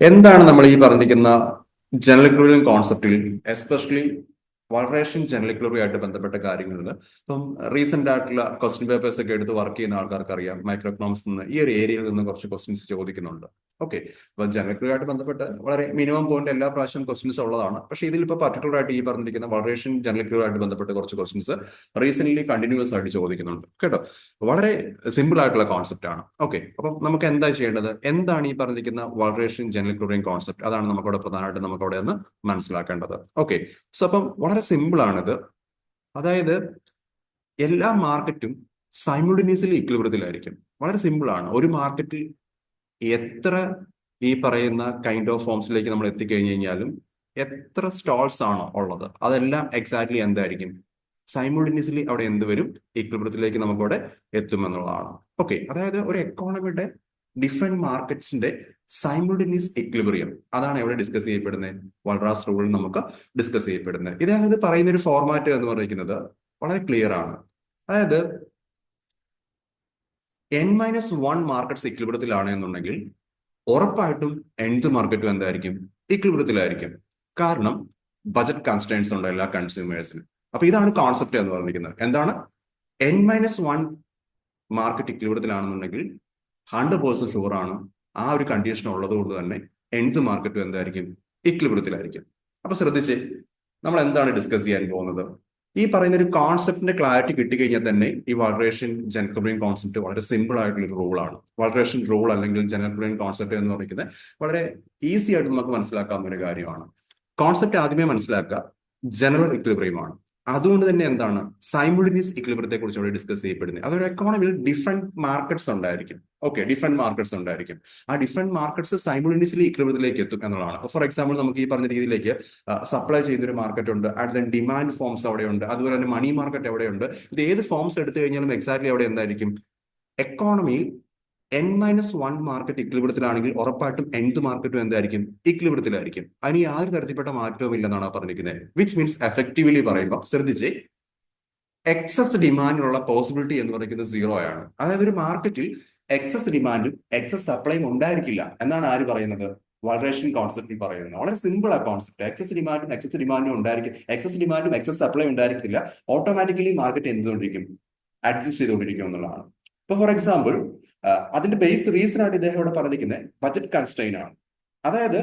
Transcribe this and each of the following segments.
എന്താണ് നമ്മൾ ഈ പറഞ്ഞിരിക്കുന്ന ജനറൽ ഇക്വിലിബ്രിയം കോൺസെപ്റ്റിൽ എസ്പെഷ്യലി വളറേഷൻ ജനറൽ ഇക്വിലിബ്രിയം ആയിട്ട് ബന്ധപ്പെട്ട കാര്യങ്ങളിൽ ഇപ്പം റീസെന്റ് ആയിട്ടുള്ള ക്വസ്റ്റ്യൻ പേപ്പേഴ്സ് ഒക്കെ എടുത്ത് വർക്ക് ചെയ്യുന്ന ആൾക്കാർക്ക് അറിയാം മൈക്രോ എക്കണോമിക്സ് നിന്ന് ഈ ഒരു ഏരിയയിൽ നിന്ന് കുറച്ച് ക്വസ്റ്റ്യൻസ് ചോദിക്കുന്നുണ്ട്. ഓക്കെ, അപ്പൊ ജനറൽ ഇക്വിലിബ്രിയം ആയിട്ട് ബന്ധപ്പെട്ട് വളരെ മിനിമം പോയിന്റ് എല്ലാ പ്രാവശ്യം ക്വസ്റ്റ്യൻസ് ഉള്ളതാണ്. പക്ഷേ ഇതിൽ ഇപ്പോൾ പർട്ടിക്കുലർ ആയിട്ട് ഈ പറഞ്ഞിരിക്കുന്ന വളറേഷൻ ജനറൽ ഇക്വിലിബ്രിയം ആയിട്ട് ബന്ധപ്പെട്ട് കുറച്ച് ക്വസ്റ്റ്യൻസ് റീസെന്റ് കണ്ടിന്യൂസ് ആയിട്ട് ചോദിക്കുന്നുണ്ട് കേട്ടോ. വളരെ സിമ്പിൾ ആയിട്ടുള്ള കോൺസെപ്റ്റ് ആണ്. ഓക്കെ, അപ്പം നമുക്ക് എന്താ ചെയ്യേണ്ടത്, എന്താണ് ഈ പറഞ്ഞിരിക്കുന്ന വളറേഷൻ ജനറൽ ഇക്വിലിബ്രിയം കോൺസെപ്റ്റ്, അതാണ് നമുക്കവിടെ പ്രധാനമായിട്ട് നമുക്കവിടെ ഒന്ന് മനസ്സിലാക്കേണ്ടത്. ഓക്കെ, സോ അപ്പം വളരെ സിമ്പിൾ ആണിത്. അതായത് എല്ലാ മാർക്കറ്റും സൈമുൾട്ടേനിയസ്ലി ഇക്വിലിബ്രിയത്തിലായിരിക്കും. വളരെ സിമ്പിൾ ആണ്. ഒരു മാർക്കറ്റിൽ എത്ര ഈ പറയുന്ന കൈൻഡ് ഓഫ് ഫോംസിലേക്ക് നമ്മൾ എത്തിക്കഴിഞ്ഞു കഴിഞ്ഞാലും എത്ര സ്റ്റോൾസ് ആണോ ഉള്ളത് അതെല്ലാം എക്സാക്ട്ലി എന്തായിരിക്കും, സൈമുൾട്ടേനിയസ്ലി അവിടെ എന്ത് വരും, ഇക്വിലിബ്രിയത്തിലേക്ക് നമുക്കവിടെ എത്തുമെന്നുള്ളതാണ്. ഓക്കെ, അതായത് ഒരു എക്കോണമിയുടെ ഡിഫറെന്റ് മാർക്കറ്റ്സിന്റെ സൈമുൾട്ടേനിയസ് ഇക്വിലിബ്രിയം അതാണ് ഇവിടെ ഡിസ്കസ് ചെയ്യപ്പെടുന്നത്. വൾറാസ് റൂളിൽ നമുക്ക് ഡിസ്കസ് ചെയ്യപ്പെടുന്നത് ഇതാണ്. ഇത് പറയുന്ന ഒരു ഫോർമാറ്റ് എന്ന് പറയുന്നത് വളരെ ക്ലിയർ ആണ്. അതായത് N-1 മാർക്കറ്റ്സ് ഇക്വിലിബ്രിയത്തിലാണ് എന്നുണ്ടെങ്കിൽ ഉറപ്പായിട്ടും nth മാർക്കറ്റും എന്തായിരിക്കും, ഇക്വിലിബ്രിയത്തിലായിരിക്കും. കാരണം ബജറ്റ് കൺസ്ട്രെയിൻസ് ഉണ്ട് എല്ലാ കൺസ്യൂമേഴ്സിനും. അപ്പൊ ഇതാണ് കോൺസെപ്റ്റ് എന്ന് പറഞ്ഞിരിക്കുന്നത്. എന്താണ്, N-1 മാർക്കറ്റ് ഇക്വിലിബ്രിയത്തിലാണെന്നുണ്ടെങ്കിൽ 100% ഷുവർ ആണ് ആ ഒരു കണ്ടീഷൻ ഉള്ളത് കൊണ്ട് തന്നെ nth മാർക്കറ്റും എന്തായിരിക്കും, ഇക്വിലിബ്രിയത്തിലായിരിക്കും. അപ്പൊ ശ്രദ്ധിച്ച് നമ്മൾ എന്താണ് ഡിസ്കസ് ചെയ്യാൻ പോകുന്നത്. ഈ പറയുന്ന ഒരു കോൺസെപ്റ്റിന്റെ ക്ലാരിറ്റി കിട്ടിക്കഴിഞ്ഞാൽ തന്നെ ഈ വളറേഷൻ ജനറൽ ഇക്വിലിബ്രിയം കോൺസെപ്റ്റ് വളരെ സിമ്പിൾ ആയിട്ടുള്ള ഒരു റൂളാണ്. വളറേഷൻ റൂൾ അല്ലെങ്കിൽ ജനറൽ ഇക്വിലിബ്രിയം കോൺസെപ്റ്റ് എന്ന് പറയുന്നത് വളരെ ഈസി ആയിട്ട് നമുക്ക് മനസ്സിലാക്കാവുന്ന ഒരു കാര്യമാണ്. കോൺസെപ്റ്റ് ആദ്യമേ മനസ്സിലാക്കുക, ജനറൽ ഇക്വിലിബ്രിയം ആണ്. അതുകൊണ്ട് തന്നെ എന്താണ് സൈമുൾട്ടേനിയസ് ഇക്വിലിബ്രിയത്തെ കുറിച്ച് ഇവിടെ ഡിസ്കസ് ചെയ്യപ്പെടുന്നത്. അതൊരു എക്കോണമിയിൽ ഡിഫറെന്റ് മാർക്കറ്റ്സ് ഉണ്ടായിരിക്കും. ഓക്കെ, ഡിഫറെന്റ് മാർക്കറ്റ്സ് ഉണ്ടായിരിക്കും. ആ ഡിഫറെന്റ് മാർക്കറ്റ്സ് സൈമുൾട്ടേനിയസ്ലി ഇക്വിലിബ്രിയത്തിലേക്ക് എത്തും എന്നുള്ളതാണ്. ഫോർ എക്സാമ്പിൾ നമുക്ക് ഈ പറഞ്ഞ രീതിയിലേക്ക് സപ്ലൈ ചെയ്യുന്ന ഒരു മാർക്കറ്റ് ഉണ്ട്, ആൻഡ് ദെൻ ഡിമാൻഡ് ഫോംസ് അവിടെയുണ്ട്, അതുപോലെ തന്നെ മണി മാർക്കറ്റ് എവിടെയുണ്ട്. ഇത് ഏത് ഫോംസ് എടുത്തു കഴിഞ്ഞാലും എക്സാക്ട്ലി അവിടെ എന്തായിരിക്കും, എക്കോണമിയിൽ N-1 മാർക്കറ്റ് ഇക്വിലിബ്രിയത്തിലാണെങ്കിൽ ഉറപ്പായിട്ടും nth മാർക്കറ്റും എന്തായിരിക്കും, ഇക്വിലിബ്രിയത്തിലായിരിക്കും. അതിന് യാതൊരു തരത്തിൽപ്പെട്ട മാറ്റവും ഇല്ലെന്നാണ് പറഞ്ഞിരിക്കുന്നത്. വിച്ച് മീൻസ് എഫക്റ്റീവ്ലി പറയുമ്പോൾ ശ്രദ്ധിച്ച്, എക്സസ് ഡിമാൻഡിനുള്ള പോസിബിലിറ്റി എന്ന് പറയുന്നത് സീറോ ആണ്. അതായത് ഒരു മാർക്കറ്റിൽ എക്സസ് ഡിമാൻഡും എക്സസ് സപ്ലൈയും ഉണ്ടായിരിക്കില്ല എന്നാണ് ആര് പറയുന്നത്, വളറേഷൻ കോൺസെപ്റ്റിൽ പറയുന്നത്. വളരെ സിമ്പിൾ ആ കോൺസെപ്റ്റ്. എക്സസ് ഡിമാൻഡും ഉണ്ടായിരിക്കും, എക്സസ് ഡിമാൻഡും എക്സസ് സപ്ലൈ ഉണ്ടായിരിക്കില്ല. ഓട്ടോമാറ്റിക്കലി മാർക്കറ്റ് എന്തുകൊണ്ടിരിക്കും, അഡ്ജസ്റ്റ് ചെയ്തുകൊണ്ടിരിക്കും എന്നുള്ളതാണ്. ഇപ്പൊ ഫോർ എക്സാമ്പിൾ അതിന്റെ ബേസ് റീസൺ ആയിട്ട് ഇദ്ദേഹം ഇവിടെ പറഞ്ഞിരിക്കുന്നത് ബജറ്റ് കൺസ്ട്രെയിൻ ആണ്. അതായത്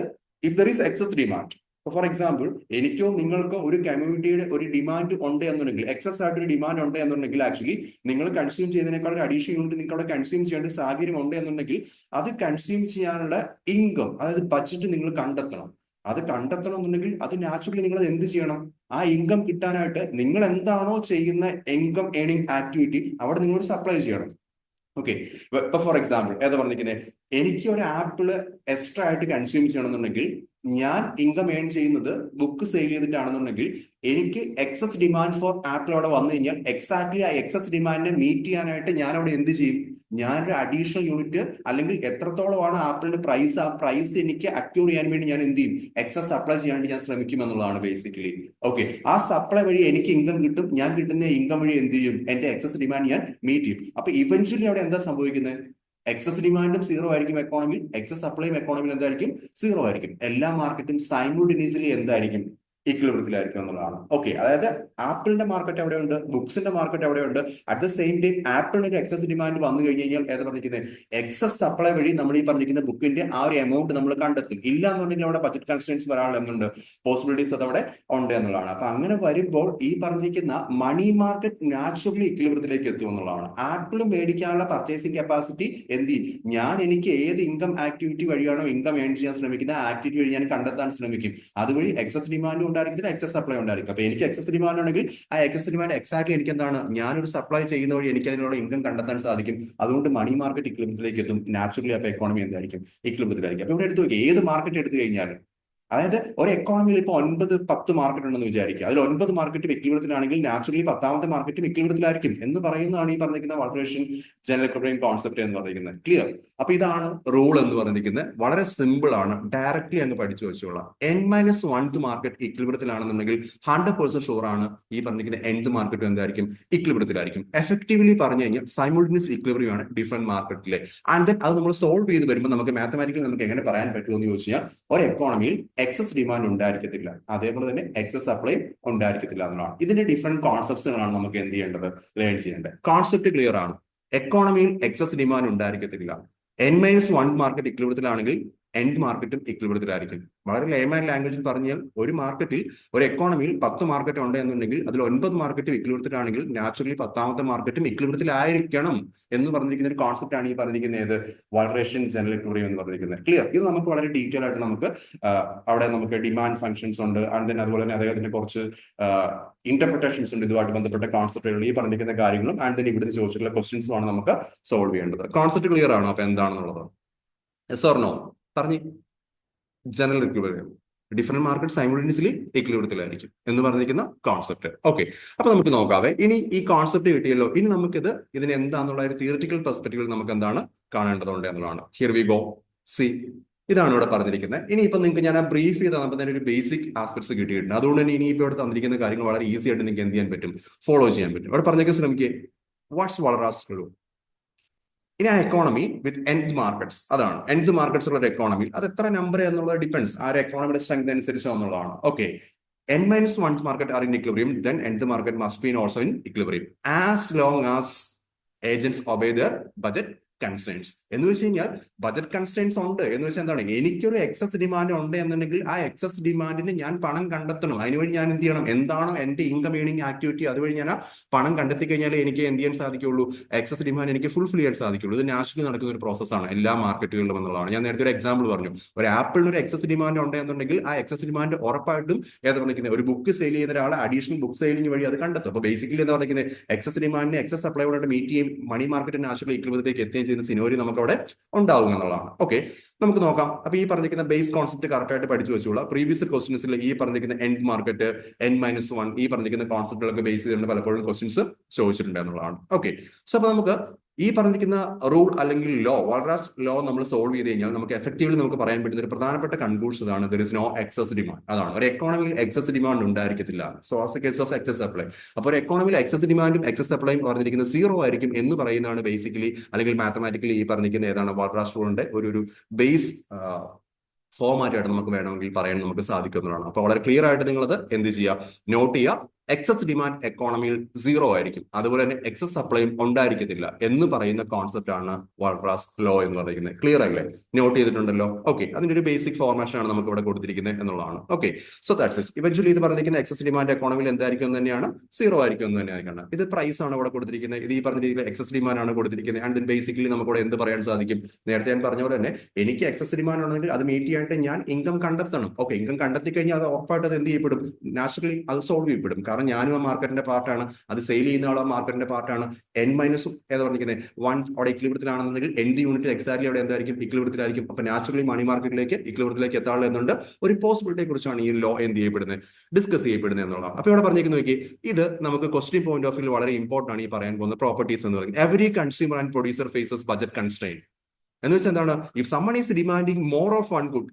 if there is excess demand, for example എനിക്കോ നിങ്ങൾക്കോ ഒരു കമ്മ്യൂണിറ്റിയുടെ ഒരു ഡിമാൻഡ് ഉണ്ട് എന്നുണ്ടെങ്കിൽ, എക്സസ് ആയിട്ട് ഒരു ഡിമാൻഡ് ഉണ്ട് എന്നുണ്ടെങ്കിൽ, ആക്ച്വലി നിങ്ങൾ കൺസ്യൂം ചെയ്തതിനേക്കാൾ ഒരു അഡീഷണൽ യൂണിറ്റ് നിങ്ങൾക്ക് അവിടെ കൺസ്യൂം ചെയ്യേണ്ട ഒരു സാഹചര്യം ഉണ്ട് എന്നുണ്ടെങ്കിൽ അത് കൺസ്യൂം ചെയ്യാനുള്ള ഇൻകം, അതായത് ബഡ്ജറ്റ് നിങ്ങൾ കണ്ടെത്തണം. അത് കണ്ടെത്തണം എന്നുണ്ടെങ്കിൽ അത് നാച്ചുറലി നിങ്ങൾ എന്ത് ചെയ്യണം, ആ ഇൻകം കിട്ടാനായിട്ട് നിങ്ങൾ എന്താണോ ചെയ്യുന്ന ഇൻകം ഏണിംഗ് ആക്ടിവിറ്റി അവിടെ നിങ്ങൾ സപ്ലൈ ചെയ്യണം. ഓക്കെ, ഇപ്പൊ ഫോർ എക്സാമ്പിൾ ഏതാ പറഞ്ഞിരിക്കുന്നത്, എനിക്ക് ഒരു ആപ്പിള് എക്സ്ട്രാ ആയിട്ട് കൺസ്യൂം ചെയ്യണമെന്നുണ്ടെങ്കിൽ ഞാൻ ഇൻകം ഏൺ ചെയ്യുന്നത് ബുക്ക് സെയിൽ ചെയ്തിട്ടാണെന്നുണ്ടെങ്കിൽ എനിക്ക് എക്സസ് ഡിമാൻഡ് ഫോർ ആപ്പിൾ അവിടെ വന്നു കഴിഞ്ഞാൽ എക്സാക്ട്ലി ആ എക്സസ് ഡിമാൻഡിനെ മീറ്റ് ചെയ്യാനായിട്ട് ഞാൻ അവിടെ എന്ത് ചെയ്യും, ഞാനൊരു അഡീഷണൽ യൂണിറ്റ് അല്ലെങ്കിൽ എത്രത്തോളമാണ് ആപ്പിളിന്റെ പ്രൈസ്, ആ പ്രൈസ് എനിക്ക് അക്യൂർ ചെയ്യാൻ വേണ്ടി ഞാൻ എന്ത് ചെയ്യും, എക്സസ് സപ്ലൈ ചെയ്യാൻ വേണ്ടി ഞാൻ ശ്രമിക്കും എന്നുള്ളതാണ് ബേസിക്കലി. ഓക്കെ, ആ സപ്ലൈ വഴി എനിക്ക് ഇൻകം കിട്ടും, ഞാൻ കിട്ടുന്ന ഇൻകം വഴി എന്ത് ചെയ്യും, എന്റെ എക്സസ് ഡിമാൻഡ് ഞാൻ മീറ്റ് ചെയ്യും. അപ്പൊ ഇവഞ്ച്വലി അവിടെ എന്താ സംഭവിക്കുന്നത്, എക്സസ് ഡിമാൻഡും സീറോ ആയിരിക്കും എക്കോണമിയിൽ, എക്സസ് സപ്ലൈയും എക്കോണമിയിൽ എന്തായിരിക്കും, സീറോ ആയിരിക്കും. എല്ലാ മാർക്കറ്റും സൈമുൾട്ടേനിയസ്ലി എന്തായിരിക്കും, ഇക്വിലിബ്രിയത്തിലായിരിക്കും എന്നുള്ളതാണ്. ഓക്കെ, അതായത് ആപ്പിളിന്റെ മാർക്കറ്റ് എവിടെയുണ്ട്, ബുക്സിന്റെ മാർക്കറ്റ് എവിടെയുണ്ട്, അറ്റ് ദ സെയിം ടൈം ആപ്പിളിന് ഒരു എക്സസ് ഡിമാൻഡ് വന്നു കഴിഞ്ഞ് കഴിഞ്ഞാൽ ഏതാ പറഞ്ഞിരിക്കുന്നത്, എക്സസ് സപ്ലൈ വഴി നമ്മൾ ഈ പറഞ്ഞിരിക്കുന്ന ബുക്കിന്റെ ആ ഒരു എമൗണ്ട് നമ്മൾ കണ്ടെത്തും. ഇല്ല എന്നുണ്ടെങ്കിൽ അവിടെ ബജറ്റ് കൺസ്ട്രെയിൻസ് വരാനുള്ള എന്തുണ്ട്, പോസിബിലിറ്റീസ് അത് അവിടെ ഉണ്ട് എന്നുള്ളതാണ്. അപ്പൊ അങ്ങനെ വരുമ്പോൾ ഈ പറഞ്ഞിരിക്കുന്ന മണി മാർക്കറ്റ് നാച്ചുറലി ഇക്വിലിബ്രിയത്തിലേക്ക് എത്തും എന്നുള്ളതാണ്. ആപ്പിൾ മേടിക്കാനുള്ള പർച്ചേസിംഗ് കപ്പാസിറ്റി എന്ത് ചെയ്യും, ഞാൻ എനിക്ക് ഏത് ഇൻകം ആക്ടിവിറ്റി വഴിയാണോ ഇൻകം ഏൺ ചെയ്യാൻ ശ്രമിക്കുന്നത് ആ ആക്ടിവിറ്റി വഴി ഞാൻ കണ്ടെത്താൻ ശ്രമിക്കും. അതുവഴി എക്സസ് ഡിമാൻഡും ഉണ്ടായിരിക്കും, എക്സസ് സപ്ലൈ ഉണ്ടായിരിക്കും. അപ്പൊ എനിക്ക് എക്സസ് ഡിമാൻഡ് ഉണ്ടെങ്കിൽ ആ എക്സസ് ഡിമാൻഡ് എക്സാക്ട്ലി എനിക്ക് എന്താണ്, ഞാനൊരു സപ്ലൈ ചെയ്യുന്ന വഴി എനിക്ക് അതിനുള്ള ഇൻകം കണ്ടെത്താൻ സാധിക്കും. അതുകൊണ്ട് മണി മാർക്കറ്റ് ഇക്വിലിബ്രിയത്തിലേക്ക് എത്തും നാച്ചുറലി. അപ്പൊ എക്കോണമി എന്തായിരിക്കും, ഇക്വിലിബ്രിയത്തിലായിരിക്കും. അപ്പൊ ഇവിടെ എടുത്തു നോക്കി, ഏത് മാർക്കറ്റ് എടുത്തു കഴിഞ്ഞാലും അതായത് ഒരു എക്കോണമിയിൽ ഇപ്പോൾ 9-10 മാർക്കറ്റ് ഉണ്ടെന്ന് വിചാരിക്കുക. അതിൽ 9 മാർക്കറ്റ് ഇക്വിലിബ്രിയത്തിലാണെങ്കിൽ നാച്ചുറലി 10ാമത്തെ മാർക്കറ്റ് ഇക്വിലിബ്രിയത്തിലായിരിക്കും എന്ന് പറയുന്നതാണ് ഈ പറഞ്ഞിരിക്കുന്ന വാൾട്ടേഷൻ ജനറൽ ഇക്വിലിബ്രിയം കോൺസെപ്റ്റ് എന്ന് പറഞ്ഞിരിക്കുന്നത്. ക്ലിയർ? അപ്പൊ ഇതാണ് റൂൾ എന്ന് പറഞ്ഞിരിക്കുന്നത്. വളരെ സിമ്പിൾ ആണ്, ഡയറക്ട്ലി അങ്ങ് പഠിച്ചു വെച്ചോളാം. N-1th മാർക്കറ്റ് ഇക്വിലിബ്രിയത്തിലാണെന്നുണ്ടെങ്കിൽ 100% ഷുവർ ആണ് ഈ പറഞ്ഞിരിക്കുന്ന nth മാർക്കറ്റ് എന്തായിരിക്കും? ഇക്വിലിബ്രിയത്തിലായിരിക്കും. എഫക്റ്റീവ്ലി പറഞ്ഞു കഴിഞ്ഞാൽ സൈമൾട്ടേനിയസ് ഇക്വിലിബ്രിയം ആണ് ഡിഫറെന്റ് മാർക്കറ്റിലെ. ആൻഡ് ദെൻ അത് നമ്മൾ സോൾവ് ചെയ്ത് വരുമ്പോൾ നമുക്ക് മാത്തമാറ്റിക്കലി നമുക്ക് എങ്ങനെ പറയാൻ പറ്റുമെന്ന് ചോദിച്ചു കഴിഞ്ഞാൽ ഒരു എക്കോണമിയിൽ എക്സസ് ഡിമാൻഡ് ഉണ്ടായിരിക്കത്തില്ല, അതേപോലെ തന്നെ എക്സസ് സപ്ലൈ ഉണ്ടായിരിക്കത്തില്ല എന്നുള്ളതാണ്. ഇതിന്റെ ഡിഫറെന്റ് കോൺസെപ്റ്റുകളാണ് നമുക്ക് എന്ത് ചെയ്യേണ്ടത്? ലേൺ ചെയ്യേണ്ടത്. കോൺസെപ്റ്റ് ക്ലിയർ ആണ്. എക്കോണമിയിൽ എക്സസ് ഡിമാൻഡ് ഉണ്ടായിരിക്കത്തില്ല. N-1 മാർക്കറ്റ് ഇക്വിലിബ്രിയത്തിലാണെങ്കിൽ എൻഡ് മാർക്കറ്റും ഇക്വിലിബ്രിയത്തിലായിരിക്കും. വളരെ ലേമാൻ ലാംഗ്വേജിൽ പറഞ്ഞാൽ ഒരു മാർക്കറ്റിൽ ഒരു എക്കോണമിയിൽ 10 മാർക്കറ്റ് ഉണ്ട് എന്നുണ്ടെങ്കിൽ അതിൽ 9 മാർക്കറ്റ് ഇക്വിലിബ്രിയത്തിലാണെങ്കിൽ നാച്ചുറലി 10ാമത്തെ മാർക്കറ്റും ഇക്വിലിബ്രിയത്തിലായിരിക്കണം എന്ന് പറഞ്ഞിരിക്കുന്ന ഒരു കോൺസെപ്റ്റ് ആണ് ഈ പറഞ്ഞിരിക്കുന്നത് വാൾട്ടേഷൻ ജനറൽ ഇക്വിലിബ്രിയം എന്ന് പറഞ്ഞിരിക്കുന്നത്. ക്ലിയർ? ഇത് നമുക്ക് വളരെ ഡീറ്റെയിൽ ആയിട്ട് നമുക്ക് അവിടെ നമുക്ക് ഡിമാൻഡ് ഫംഗ്ഷൻസ് ഉണ്ട്, ആൻഡ് ദെൻ അതുപോലെ തന്നെ അദ്ദേഹത്തിന്റെ കുറച്ച് ഇന്റർപ്രിട്ടേഷൻസ് ഉണ്ട് ഇതുമായിട്ട് ബന്ധപ്പെട്ട കോൺസെപ്റ്റുകൾ, ഈ പറഞ്ഞിരിക്കുന്ന കാര്യങ്ങളും ആൻഡ് ദെൻ ഇവിടുന്ന് ചോദിച്ചിട്ടുള്ള ക്വസ്റ്റ്യൻസും ആണ് നമുക്ക് സോൾവ് ചെയ്യേണ്ടത്. കോൺസെപ്റ്റ് ക്ലിയർ ആണോ? അപ്പൊ എന്താണെന്നുള്ളത് യെസ് ഓർ നോ പറഞ്ഞു. General equilibrium different market simultaneously ഇക്വിലിബ്രിയത്തിലായിരിക്കും എന്ന് പറഞ്ഞിരിക്കുന്ന കോൺസെപ്റ്റ്. ഓക്കെ, അപ്പൊ നമുക്ക് നോക്കാവേ. ഇനി ഈ കോൺസെപ്റ്റ് കിട്ടിയല്ലോ, ഇനി നമുക്കിത് ഇതിന് എന്താണെന്നുള്ള ഒരു തിയറിറ്റിക്കൽ പെർസ്പെക്റ്റീവിൽ നമുക്ക് എന്താണ് കാണേണ്ടതുണ്ട് എന്നുള്ളതാണ്. Here we go. സി, ഇതാണ് ഇവിടെ പറഞ്ഞിരിക്കുന്നത്. ഇനി ഇപ്പൊ നിങ്ങൾക്ക് ഞാൻ ആ ബ്രീഫ് ചെയ്ത് തന്നപ്പോൾ തന്നെ ഒരു ബേസിക് ആസ്പെക്ട്സ് കിട്ടിയിട്ടുണ്ട്. അതുകൊണ്ട് തന്നെ ഇനി ഇപ്പോൾ ഇവിടെ തന്നിരിക്കുന്ന കാര്യങ്ങൾ വളരെ ഈസി ആയിട്ട് നിങ്ങൾക്ക് എന്ത് ചെയ്യാൻ പറ്റും? ഫോളോ ചെയ്യാൻ പറ്റും. ഇവിടെ പറഞ്ഞേക്കാൻ ശ്രമിക്കുക. What's Walras rule in an economy with n markets. അതാണ് എൻഡ് മാർക്കറ്റ്സ് ഉള്ള ഒരു എക്കോണമിയിൽ അത് എത്ര നമ്പർ എന്നുള്ളത് ഡിപ്പെൻഡ്സ് ആ ഒരു എക്കോണമിയുടെ സ്ട്രെങ്ത് അനുസരിച്ചോ എന്നുള്ളതാണ്. Okay, N-1 market are in equilibrium, then nth market must be also in equilibrium as long as agents obey their budget constraints. എന്ന് വെച്ച് കഴിഞ്ഞാൽ ബജറ്റ് കൺസ്ട്രെയിൻസ് ഉണ്ട് എന്ന് വെച്ചാൽ എന്താണ്? എനിക്കൊരു എക്സസ് ഡിമാൻഡ് ഉണ്ട് എന്നുണ്ടെങ്കിൽ ആ എക്സസ് ഡിമാൻഡിന് ഞാൻ പണം കണ്ടെത്തണം. അതിനുവേണ്ടി ഞാൻ എന്ത് ചെയ്യണം? എന്താണോ എന്റെ ഇൻകം ഏണിംഗ് ആക്ടിവിറ്റി അതുവഴി ഞാൻ ആ പണം കണ്ടെത്തി കഴിഞ്ഞാൽ എനിക്ക് എന്ത് ചെയ്യാൻ സാധിക്കുള്ളൂ? എക്സസ് ഡിമാൻഡ് എനിക്ക് ഫുൾഫിൽ ചെയ്യാൻ സാധിക്കുള്ളൂ. ഇത് നാച്ചുറലി നടക്കുന്ന ഒരു പ്രോസസ്സാണ് എല്ലാ മാർക്കറ്റുകളിലും എന്നുള്ളതാണ്. ഞാൻ നേരത്തെ ഒരു എക്സാമ്പിൾ പറഞ്ഞു. ഒരു ആപ്പിളിന് ഒരു എക്സസ് ഡിമാൻഡ് ഉണ്ട് എന്നുണ്ടെങ്കിൽ ആ എക്സസ് ഡിമാൻഡ് ഉറപ്പായിട്ടും ഏതാ പറഞ്ഞിരിക്കുന്നത്? ഒരു ബുക്ക് സെയിൽ ചെയ്യുന്ന ഒരാൾ അഡീഷണൽ ബുക്ക് സെയിലിംഗ് വഴി അത് കണ്ടെത്തും. അപ്പോൾ ബേസിക്കലി എന്താ പറഞ്ഞിരിക്കുന്നത്? എക്സസ് ഡിമാൻഡിനെ എക്സസ് സപ്ലൈയോടെ മീറ്റ് ചെയ്യും, മണി മാർക്കറ്റ് നാച്ചുറൽ ഇക്വിലിബ്രിയത്തിലേക്ക് എത്തുകയും ചെയ്യുന്ന സിനോരി നമുക്ക് അവിടെ ഉണ്ടാവും എന്നുള്ളതാണ്. ഓക്കെ, നമുക്ക് നോക്കാം. അപ്പൊ ഈ പറഞ്ഞിരിക്കുന്ന ബേസ് കോൺസെപ്റ്റ് കറക്റ്റ് ആയിട്ട് പഠിച്ചു വെച്ചോളാം. പ്രീവിയസ് ക്വസ്റ്റ്യൻസിൽ ഈ പറഞ്ഞിരിക്കുന്ന എൻഡ് മാർക്കറ്റ് N-1 ഈ പറഞ്ഞിരിക്കുന്ന കോൺസെപ്റ്റുകളൊക്കെ ബേസ് ചെയ്തുകൊണ്ട് പലപ്പോഴും ക്വസ്റ്റ്യൻസ് ചോദിച്ചിട്ടുണ്ട് എന്നുള്ളതാണ്. ഓക്കെ, സോ അപ്പൊ നമുക്ക് ഈ പറഞ്ഞിരിക്കുന്ന റൂൾ അല്ലെങ്കിൽ ലോ, വാൾറാസ് ലോ നമ്മൾ സോൾവ് ചെയ്ത് കഴിഞ്ഞാൽ നമുക്ക് എഫക്റ്റീവ്ലി നമുക്ക് പറയാൻ പറ്റുന്ന ഒരു പ്രധാനപ്പെട്ട കൺക്ലൂഷൻ ആണ് there is no excess demand. അതാണ്, ഒരു എക്കോണമിയിൽ എക്സസ് ഡിമാൻഡ് ഉണ്ടായിരിക്കത്തില്ല. So as a case of excess supply. അപ്പോൾ ഒരു എക്കോണമിയിൽ എക്സസ് ഡിമാൻഡും എക്സസ് സപ്ലൈയും പറഞ്ഞിരിക്കുന്നത് 0 ആയിരിക്കും എന്ന് പറയുന്നതാണ് ബേസിക്കലി അല്ലെങ്കിൽ മാത്തമാറ്റിക്കലി ഈ പറഞ്ഞിരിക്കുന്ന ഏതാണ് വാൾറാസ് റൂളിന്റെ ഒരു ബേസ് ഫോമാറ്റായിട്ട് നമുക്ക് വേണമെങ്കിൽ പറയാൻ നമുക്ക് സാധിക്കുന്നതാണ്. അപ്പോൾ വളരെ ക്ലിയർ ആയിട്ട് നിങ്ങളത് എന്ത് ചെയ്യുക? നോട്ട് ചെയ്യുക. എക്സസ് ഡിമാൻഡ് എക്കോണമിയിൽ 0 ആയിരിക്കും, അതുപോലെ തന്നെ എക്സസ് സപ്ലൈയും ഉണ്ടായിരിക്കത്തില്ല എന്ന് പറയുന്ന കോൺസെപ്റ്റ് ആണ് വാൾറാസ് ലോ എന്ന് പറയുന്നത്. ക്ലിയർ ആയില്ലേ? നോട്ട് ചെയ്തിട്ടുണ്ടല്ലോ. ഓക്കെ, അതിന്റെ ഒരു ബേസിക് ഫോർമേഷൻ ആണ് നമുക്ക് ഇവിടെ കൊടുത്തിരിക്കുന്നത് എന്നുള്ളതാണ്. Okay, so that's it. Eventually ഇത് പറഞ്ഞിരിക്കുന്ന എക്സസ് ഡിമാൻഡ് എക്കോണമിയിൽ എന്തായിരിക്കും എന്ന് തന്നെയാണ്? 0 ആയിരിക്കും എന്ന് തന്നെയാണ്. ഇത് പ്രൈസ് ആണ് ഇവിടെ കൊടുത്തിരിക്കുന്നത്. ഇത് ഈ പറഞ്ഞ രീതിയിൽ എക്സസ് ഡിമാൻഡ് ആണ് കൊടുത്തിരിക്കുന്നത്. ആൻഡ് ദെൻ ബേസിക്കലി നമുക്ക് ഇവിടെ എന്ത് പറയാൻ സാധിക്കും? നേരത്തെ ഞാൻ പറഞ്ഞ പോലെ തന്നെ എനിക്ക് എക്സസ് ഡിമാൻഡ് ഉണ്ടെങ്കിൽ അത് മീറ്റ് ചെയ്യാനായിട്ട് ഞാൻ ഇൻകം കണ്ടെത്തണം. ഓക്കെ, ഇൻകം കണ്ടെത്തി കഴിഞ്ഞാൽ അത് ഉറപ്പായിട്ട് അത് എന്ത് ചെയ്യപ്പെടും? നാച്ചുറലി അത് സോൾവ് ചെയ്യപ്പെടും. കാരണം ഞാനും ആ മാർക്കറ്റിന്റെ പാർട്ടാണ്, അത് സെയിൽ ചെയ്യുന്ന ആളും മാർക്കറ്റിന്റെ പാർട്ടാണ്. N- ഏതാ പറഞ്ഞിരിക്കുന്നത്? 1 അവിടെ ഇക്വിലിബ്രിയത്തിലാണെന്നുണ്ടെങ്കിൽ nth യൂണിറ്റ് എക്സാക്ട്ലി അവിടെ എന്തായിരിക്കും? ഇക്വിലിബ്രിയത്തിലായിരിക്കും. അപ്പൊ നാച്ചുറലി മണി മാർക്കറ്റിലേക്ക് ഇക്വിലിബ്രിയത്തിലേക്ക് എത്താനുള്ള എന്നുണ്ട് ഒരു പോസിബിലിറ്റിയെ കുറിച്ചാണ് ഈ ലോ എന്ത് ചെയ്യപ്പെടുന്നത്? ഡിസ്കസ് ചെയ്യപ്പെടുന്നത് എന്നുള്ളതാണ്. അപ്പൊ ഇവിടെ പറഞ്ഞിരിക്കുന്ന നോക്കി, ഇത് നമുക്ക് ക്വസ്റ്റ്യൻ പോയിന്റ് ഓഫ് വ്യൂ വളരെ ഇമ്പോർട്ടന്റ് ആണ് ഈ പറയാൻ പോകുന്ന പ്രോപ്പർട്ടീസ് എന്ന് പറയുന്നത്. Every consumer and producer faces budget constraint. എന്ന് വെച്ചാൽ എന്താണ്? If someone is demanding more of one good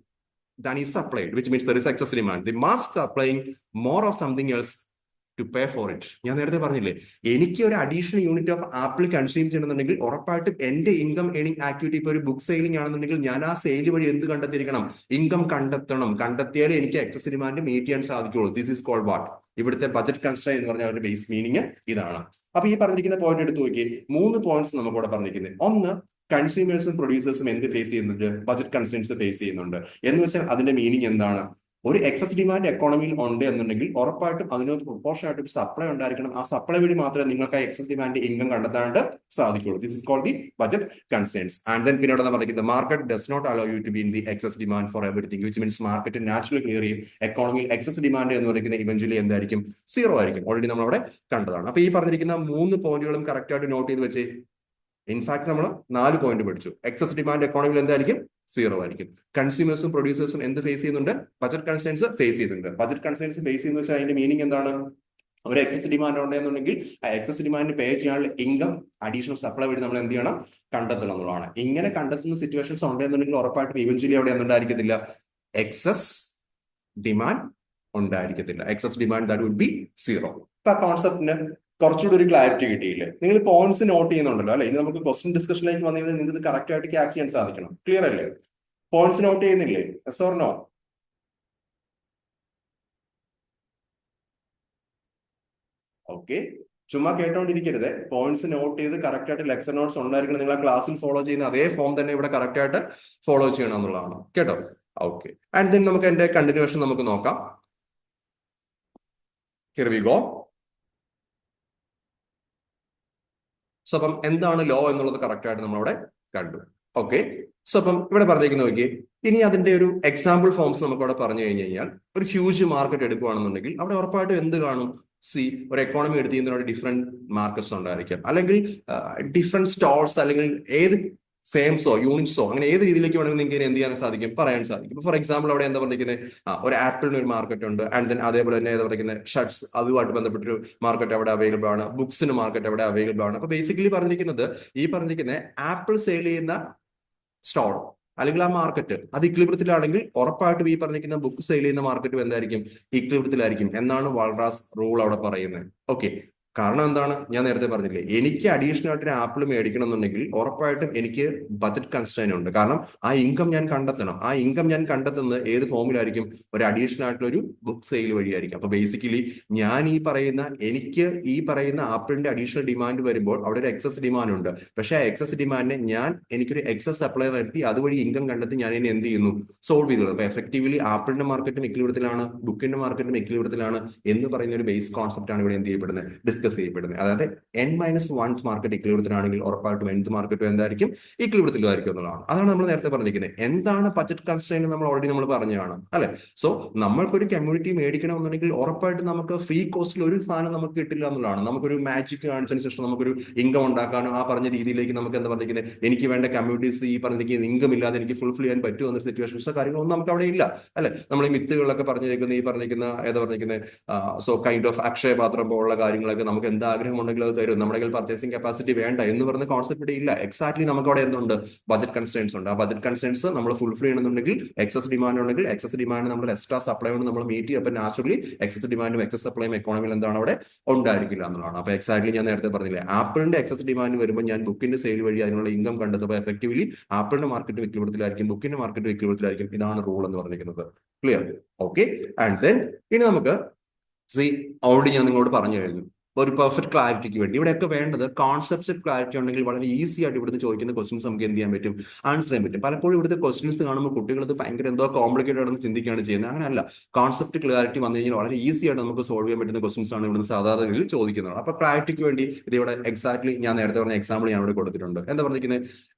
than is supplied, which means there is excess demand, they must supplying more of something else to pay for it. ഞാൻ നേരത്തെ പറഞ്ഞില്ലേ, എനിക്ക് ഒരു additional unit of apple consume ചെയ്യണമെന്നുണ്ടെങ്കിൽ ഉറപ്പായിട്ടും എന്റെ income earning activity ഇപ്പോൾ ഒരു ബുക്ക് സെയിലിംഗ് ആണെന്നുണ്ടെങ്കിൽ ഞാൻ ആ സെയിൽ വഴി എന്ത് കണ്ടെത്തിയിരിക്കണം? ഇൻകം കണ്ടെത്തണം. കണ്ടെത്തിയാലേ എനിക്ക് എക്സസ് ഡിമാൻഡ് മീറ്റ് ചെയ്യാൻ സാധിക്കുള്ളൂ. This is called what? ഇവിടുത്തെ ബജറ്റ് കൺസ്ട്രെയിൻ എന്ന് പറഞ്ഞ അവരുടെ ബേസ് മീനിങ് ഇതാണ്. അപ്പൊ ഈ പറഞ്ഞിരിക്കുന്ന പോയിന്റ് എടുത്ത് നോക്കി, 3 പോയിന്റ്സ് നമുക്ക് ഇവിടെ പറഞ്ഞിരിക്കുന്നത്. ഒന്ന്, കൺസ്യൂമേഴ്സും പ്രൊഡ്യൂസേഴ്സും എന്ത് ഫേസ് ചെയ്യുന്നുണ്ട്? ബജറ്റ് കൺസ്ട്രെയിൻസ് ഫേസ് ചെയ്യുന്നുണ്ട്. എന്ന് വെച്ചാൽ അതിന്റെ മീനിങ് എന്താണ്? ഒരു എക്സസ് ഡിമാൻഡ് എക്കോണമിയിൽ ഉണ്ട് എന്നുണ്ടെങ്കിൽ ഉറപ്പായിട്ടും അതിനൊരു പ്രൊപ്പോർഷൻ ആയിട്ട് ഒരു സപ്ലൈ ഉണ്ടായിരിക്കണം. ആ സപ്ലൈ വഴി മാത്രമേ നിങ്ങൾക്ക് ആ എക്സസ് ഡിമാൻഡ് ഇൻകം കണ്ടെത്താനായിട്ട് സാധിക്കുള്ളൂ. This is called the budget constraints. And then പിന്നീട് പറഞ്ഞിരിക്കുന്നത്, market does not allow you to be in the excess demand for everything, which means market naturally clear ചെയ്യും. എക്കോണമിയിൽ എക്സസ് ഡിമാൻഡ് എന്ന് പറയുന്നത് eventually എന്തായിരിക്കും? 0 ആയിരിക്കും. ഓൾറെഡി നമ്മൾ അവിടെ കണ്ടതാണ്. അപ്പൊ ഈ പറഞ്ഞിരിക്കുന്ന 3 പോയിന്റുകളും കറക്റ്റ് ആയിട്ട് നോട്ട് ചെയ്ത് വെച്ച്. ഇൻഫാക്ട് നമ്മൾ 4 പോയിന്റ് പഠിച്ചു. എക്സസ് ഡിമാൻഡ് എക്കോണമിയിൽ എന്തായിരിക്കും? സീറോ ആയിരിക്കും. കൺസ്യൂമേഴ്സും പ്രൊഡ്യൂസേഴ്സും എന്ത് ഫേസ് ചെയ്യുന്നുണ്ട്? ബജറ്റ് കൺസ്ട്രെയിൻസ് ഫേസ് ചെയ്യുന്നുണ്ട്. ബജറ്റ് കൺസ്ട്രെയിൻസ് ഫേസ് ചെയ്യുന്ന വെച്ചാൽ അതിന്റെ മീനിങ് എന്താണ്? ഒരു എക്സസ് ഡിമാൻഡ് ഉണ്ടെന്നുണ്ടെങ്കിൽ ആ എക്സസ് ഡിമാൻഡ് പേ ചെയ്യാനുള്ള ഇൻകം അഡീഷണൽ സപ്ലൈ വഴി നമ്മൾ എന്ത് ചെയ്യണം? കണ്ടെത്തണം എന്നുള്ളതാണ്. ഇങ്ങനെ കണ്ടെത്തുന്ന സിറ്റുവേഷൻസ് ഉണ്ടെന്നുണ്ടെങ്കിൽ ഉറപ്പായിട്ടും ഇവഞ്ച്വലി അവിടെ എന്തുണ്ടായിരിക്കത്തില്ല? എക്സസ് ഡിമാൻഡ് ഉണ്ടായിരിക്കത്തില്ല. Excess demand that would be zero. ഇപ്പൊ ആ കോൺസെപ്റ്റിന് കുറച്ചുകൂടി ഒരു ക്ലാരിറ്റി കിട്ടിയില്ലേ? നിങ്ങൾ പോയിന്റ്സ് നോട്ട് ചെയ്യുന്നുണ്ടല്ലോ അല്ലെ? ഇനി നമുക്ക് ക്വസ്റ്റ്യൻ ഡിസ്കഷനിലേക്ക് വന്നു കഴിഞ്ഞാൽ നിങ്ങൾക്ക് കറക്റ്റ് ആയിട്ട് ക്യാച്ച് ചെയ്യാൻ സാധിക്കണം. ക്ലിയർ അല്ലേ? പോയിന്റ്സ് നോട്ട് ചെയ്യുന്നില്ലേ? Yes or no? ഓക്കെ, ചുമ്മാ കേട്ടോണ്ടിരിക്കരുത്. പോയിന്റ്സ് നോട്ട് ചെയ്ത് കറക്റ്റ് ആയിട്ട് ലെക്ചർ നോട്ട്സ് ഉണ്ടായിരിക്കണം. നിങ്ങൾ ആ ക്ലാസ്സിൽ ഫോളോ ചെയ്യുന്ന അതേ ഫോം തന്നെ ഇവിടെ കറക്റ്റ് ആയിട്ട് ഫോളോ ചെയ്യണം എന്നുള്ളതാണ്. കേട്ടോ? ഓക്കെ, ആൻഡ് ദെൻ നമുക്ക് എന്റെ കണ്ടിന്യൂഷൻ നമുക്ക് നോക്കാം. Here we go. സോ അപ്പം എന്താണ് ലോ എന്നുള്ളത് കറക്റ്റ് ആയിട്ട് നമ്മളവിടെ കണ്ടു. ഓക്കെ, സോ അപ്പം ഇവിടെ പറഞ്ഞേക്കുന്ന നോക്കിയേ. ഇനി അതിന്റെ ഒരു എക്സാമ്പിൾ ഫോംസ് നമുക്ക് അവിടെ പറഞ്ഞു കഴിഞ്ഞു കഴിഞ്ഞാൽ, ഒരു ഹ്യൂജ് മാർക്കറ്റ് എടുക്കുകയാണെന്നുണ്ടെങ്കിൽ അവിടെ ഉറപ്പായിട്ടും എന്ത് കാണും? സി, ഒരു എക്കോണമി എടുത്ത് ചെയ്യുന്ന ഡിഫറെന്റ് മാർക്കറ്റ്സ് ഉണ്ടായിരിക്കും, അല്ലെങ്കിൽ ഡിഫറെന്റ് സ്റ്റോൾസ്, അല്ലെങ്കിൽ ഏത് ഫേംസോ യൂണിറ്റ്സോ അങ്ങനെ ഏത് രീതിയിലേക്ക് വേണമെങ്കിൽ നിങ്ങൾക്ക് എന്ത് ചെയ്യാൻ സാധിക്കും? പറയാൻ സാധിക്കും. ഫോർ എക്സാമ്പിൾ അവിടെ എന്താ പറഞ്ഞിരിക്കുന്നത്? ഒരു ആപ്പിളിന് ഒരു മാർക്കറ്റ് ഉണ്ട്. ആൻഡ് ദെൻ അതേപോലെ തന്നെ ഏതാ പറയുന്നത്? ഷർട്ട്സ്, അതുമായിട്ട് ബന്ധപ്പെട്ടൊരു മാർക്കറ്റ് അവിടെ അവൈലബിൾ ആണ്. ബുക്സിന് മാർക്കറ്റ് അവിടെ അവൈലബിൾ ആണ്. അപ്പൊ ബേസിക്കലി പറഞ്ഞിരിക്കുന്നത്, ഈ പറഞ്ഞിരിക്കുന്ന ആപ്പിൾ സെയിൽ ചെയ്യുന്ന സ്റ്റോൾ അല്ലെങ്കിൽ ആ മാർക്കറ്റ് അത് ഇക്ലിബ്രിയത്തിലാണെങ്കിൽ ഉറപ്പായിട്ടും ഈ പറഞ്ഞിരിക്കുന്ന ബുക്ക് സെയിൽ ചെയ്യുന്ന മാർക്കറ്റും എന്തായിരിക്കും? ഇക്ലിബ്രിയത്തിലായിരിക്കും എന്നാണ് വാൾറാസ് റൂൾ അവിടെ പറയുന്നത്. ഓക്കെ, കാരണം എന്താണ്? ഞാൻ നേരത്തെ പറഞ്ഞില്ലേ, എനിക്ക് അഡീഷണൽ ആയിട്ട് ഒരു ആപ്പിൾ മേടിക്കണം എന്നുണ്ടെങ്കിൽ ഉറപ്പായിട്ടും എനിക്ക് ബജറ്റ് കൺസ്ട്രെയിൻ ഉണ്ട്. കാരണം ആ ഇൻകം ഞാൻ കണ്ടെത്തണം. ആ ഇൻകം ഞാൻ കണ്ടെത്തുന്നത് ഏത് ഫോമിലായിരിക്കും? ഒരു അഡീഷണൽ ആയിട്ടുള്ള ഒരു ബുക്ക് സെയിൽ വഴിയായിരിക്കും. അപ്പൊ ബേസിക്കലി ഞാൻ എനിക്ക് ഈ പറയുന്ന ആപ്പിളിന്റെ അഡീഷണൽ ഡിമാൻഡ് വരുമ്പോൾ അവിടെ ഒരു എക്സസ് ഡിമാൻഡ് ഉണ്ട്. പക്ഷെ ആ എക്സസ് ഡിമാൻഡിനെ എനിക്കൊരു എക്സസ് സപ്ലൈ വരുത്തി അതുവഴി ഇൻകം കണ്ടെത്തി ഞാൻ ഇനി എന്ത് ചെയ്യുന്നു? സോൾവ് ചെയ്തോളൂ. അപ്പൊ എഫക്റ്റീവ്ലി ആപ്പിളിന്റെ മാർക്കറ്റും ഇക്ലിബ്രിയത്തിലാണ്, ബുക്കിന്റെ മാർക്കറ്റും ഇക്ലിബ്രിയത്തിലാണ് എന്ന് പറയുന്ന ഒരു ബേസ് കോൺസെപ്റ്റ് ആണ് ഇവിടെ എന്ത് ചെയ്യപ്പെടുന്നത്? ഡിസ്കസ് ചെയ്യപ്പെടുന്നത്. അതായത് N-1 മാർക്കറ്റ് ഇക്ലിബ്രിയത്തിലാണെങ്കിൽ ഉറപ്പായിട്ടും nth മാർക്കറ്റും എന്തായിരിക്കും? ഇക്ലിബ്രിയത്തിലായിരിക്കും എന്നുള്ളതാണ്. അതാണ് നമ്മൾ നേരത്തെ പറഞ്ഞിരിക്കുന്നത്. എന്താണ് ബജറ്റ് കൺസ്ട്രെയിൻ നമ്മൾ ഓൾറെഡി പറഞ്ഞതാണ് അല്ലെ? സോ നമ്മൾക്കൊരു കമ്മ്യൂണിറ്റി മേടിക്കണമെന്നുണ്ടെങ്കിൽ ഉറപ്പായിട്ടും നമുക്ക് ഫ്രീ കോസ്റ്റിൽ ഒരു സാധനം നമുക്ക് കിട്ടില്ല എന്നുള്ളതാണ്. നമുക്കൊരു മാജിക് കാണിച്ചതിന് ശേഷം നമുക്കൊരു ഇൻകം ഉണ്ടാക്കാനോ ആ പറഞ്ഞ രീതിയിലേക്ക് നമുക്ക് എന്താ പറഞ്ഞിരിക്കുന്നത്, എനിക്ക് വേണ്ട കമ്മ്യൂണിറ്റീസ് ഈ പറഞ്ഞിരിക്കുന്ന ഇൻകം ഇല്ലാതെ എനിക്ക് ഫുൾഫിൽ ചെയ്യാൻ പറ്റുമോ എന്നൊരു സിറ്റുവേഷൻസോ കാര്യങ്ങളൊന്നും നമുക്ക് അവിടെ ഇല്ല അല്ലെ? നമ്മൾ ഈ മിത്തുകളൊക്കെ പറഞ്ഞിരിക്കുന്ന ഈ പറഞ്ഞിരിക്കുന്ന ഏതാ പറഞ്ഞിരിക്കുന്നത്, സോ കൈൻഡ് ഓഫ് അക്ഷയപാത്രം പോലുള്ള കാര്യങ്ങളൊക്കെ നമുക്ക് എന്ത് ആഗ്രഹം ഉണ്ടെങ്കിലും അത് തരും. നമ്മുടെ കയ്യിൽ പർച്ചേസിംഗ് കപ്പാസിറ്റി വേണ്ട എന്ന് പറഞ്ഞ കോൺസെപ്റ്റ് ഇവിടെ ഇല്ല. എക്സാക്ട്ലി നമുക്ക് അവിടെ എന്തുണ്ട്? ബജറ്റ് കൺസ്ട്രെയിൻസ് ഉണ്ട്. ആ ബജറ്റ് കൺസ്ട്രെയിൻസ് നമ്മൾ ഫുൾഫിൽ ചെയ്യണമെന്നുണ്ടെങ്കിൽ എക്സസ് ഡിമാൻഡ് ഉണ്ടെങ്കിൽ എക്സസ് ഡിമാൻഡ് നമ്മൾ എക്സ്ട്രാ സപ്ലൈ കൊണ്ട് നമ്മൾ മീറ്റ് ചെയ്യും. അപ്പൊ നാച്ചുറലി എക്സസ് ഡിമാൻഡും എക്സസ് സപ്ലൈയും എക്കോണമിയിൽ എന്താണ് അവിടെ ഉണ്ടായിരിക്കില്ല എന്നുള്ളതാണ്. അപ്പൊ എക്സാക്ട്ലി ഞാൻ നേരത്തെ പറഞ്ഞില്ലേ, ആപ്പിളിന്റെ എക്സസ് ഡിമാൻഡ് വരുമ്പോൾ ഞാൻ ബുക്കിന്റെ സെയിൽ വഴി അതിനുള്ള ഇൻകം കണ്ടെത്തുമ്പോൾ എഫക്റ്റീവ്ലി ആപ്പിളിന്റെ മാർക്കറ്റ് ഇക്ലിബ്രിയത്തിലായിരിക്കും, ബുക്കിന്റെ മാർക്കറ്റ് ഇക്ലിബ്രിയത്തിലായിരിക്കും. ഇതാണ് റൂൾ എന്ന് പറഞ്ഞിരിക്കുന്നത്. ക്ലിയർ? ഓക്കെ, ആൻഡ് ദെൻ ഇനി നമുക്ക് ഓൾറെഡി ഞാൻ നിങ്ങളോട് പറഞ്ഞു കഴിഞ്ഞു ഒരു പെർഫെക്റ്റ് ക്ലാരിറ്റിക്ക് വേണ്ടി ഇവിടെയൊക്കെ വേണ്ടത് കോൺസെപ്റ്റ് ക്ലാരിറ്റി ഉണ്ടെങ്കിൽ വളരെ ഈസി ആയിട്ട് ഇവിടുന്ന് ചോദിക്കുന്ന ക്വസ്റ്റ്യൻസ് നമുക്ക് എന്ത് ചെയ്യാൻ പറ്റും? ആൻസർ ചെയ്യാൻ പറ്റും. പലപ്പോഴും ഇവിടുത്തെ ക്വസ്റ്റ്യൻസ് കാണുമ്പോൾ കുട്ടികൾ ഭയങ്കര എന്തോ കോംപ്ലിക്കേറ്റഡ് ആണെന്ന് ചിന്തിക്കുകയാണ് ചെയ്യുന്നത്. അങ്ങനെയല്ല, കോൺസെപ്റ്റ് ക്ലാരിറ്റി വന്നു കഴിഞ്ഞാൽ വളരെ ഈസി ആയിട്ട് നമുക്ക് സോൾവ് ചെയ്യാൻ പറ്റുന്ന ക്വസ്റ്റ്യൻസ് ആണ് ഇവിടുന്ന് സാധാരണ രീതിയിൽ ചോദിക്കുന്നത്. അപ്പൊ ക്ലാരിറ്റിക്ക് വേണ്ടി ഇത് ഇവിടെ എക്സാക്ട്ലി ഞാൻ നേരത്തെ പറഞ്ഞ എക്സാമ്പിൾ ഞാൻ ഇവിടെ കൊടുത്തിട്ടുണ്ട്. എന്താ പറഞ്ഞിരിക്കുന്നത്?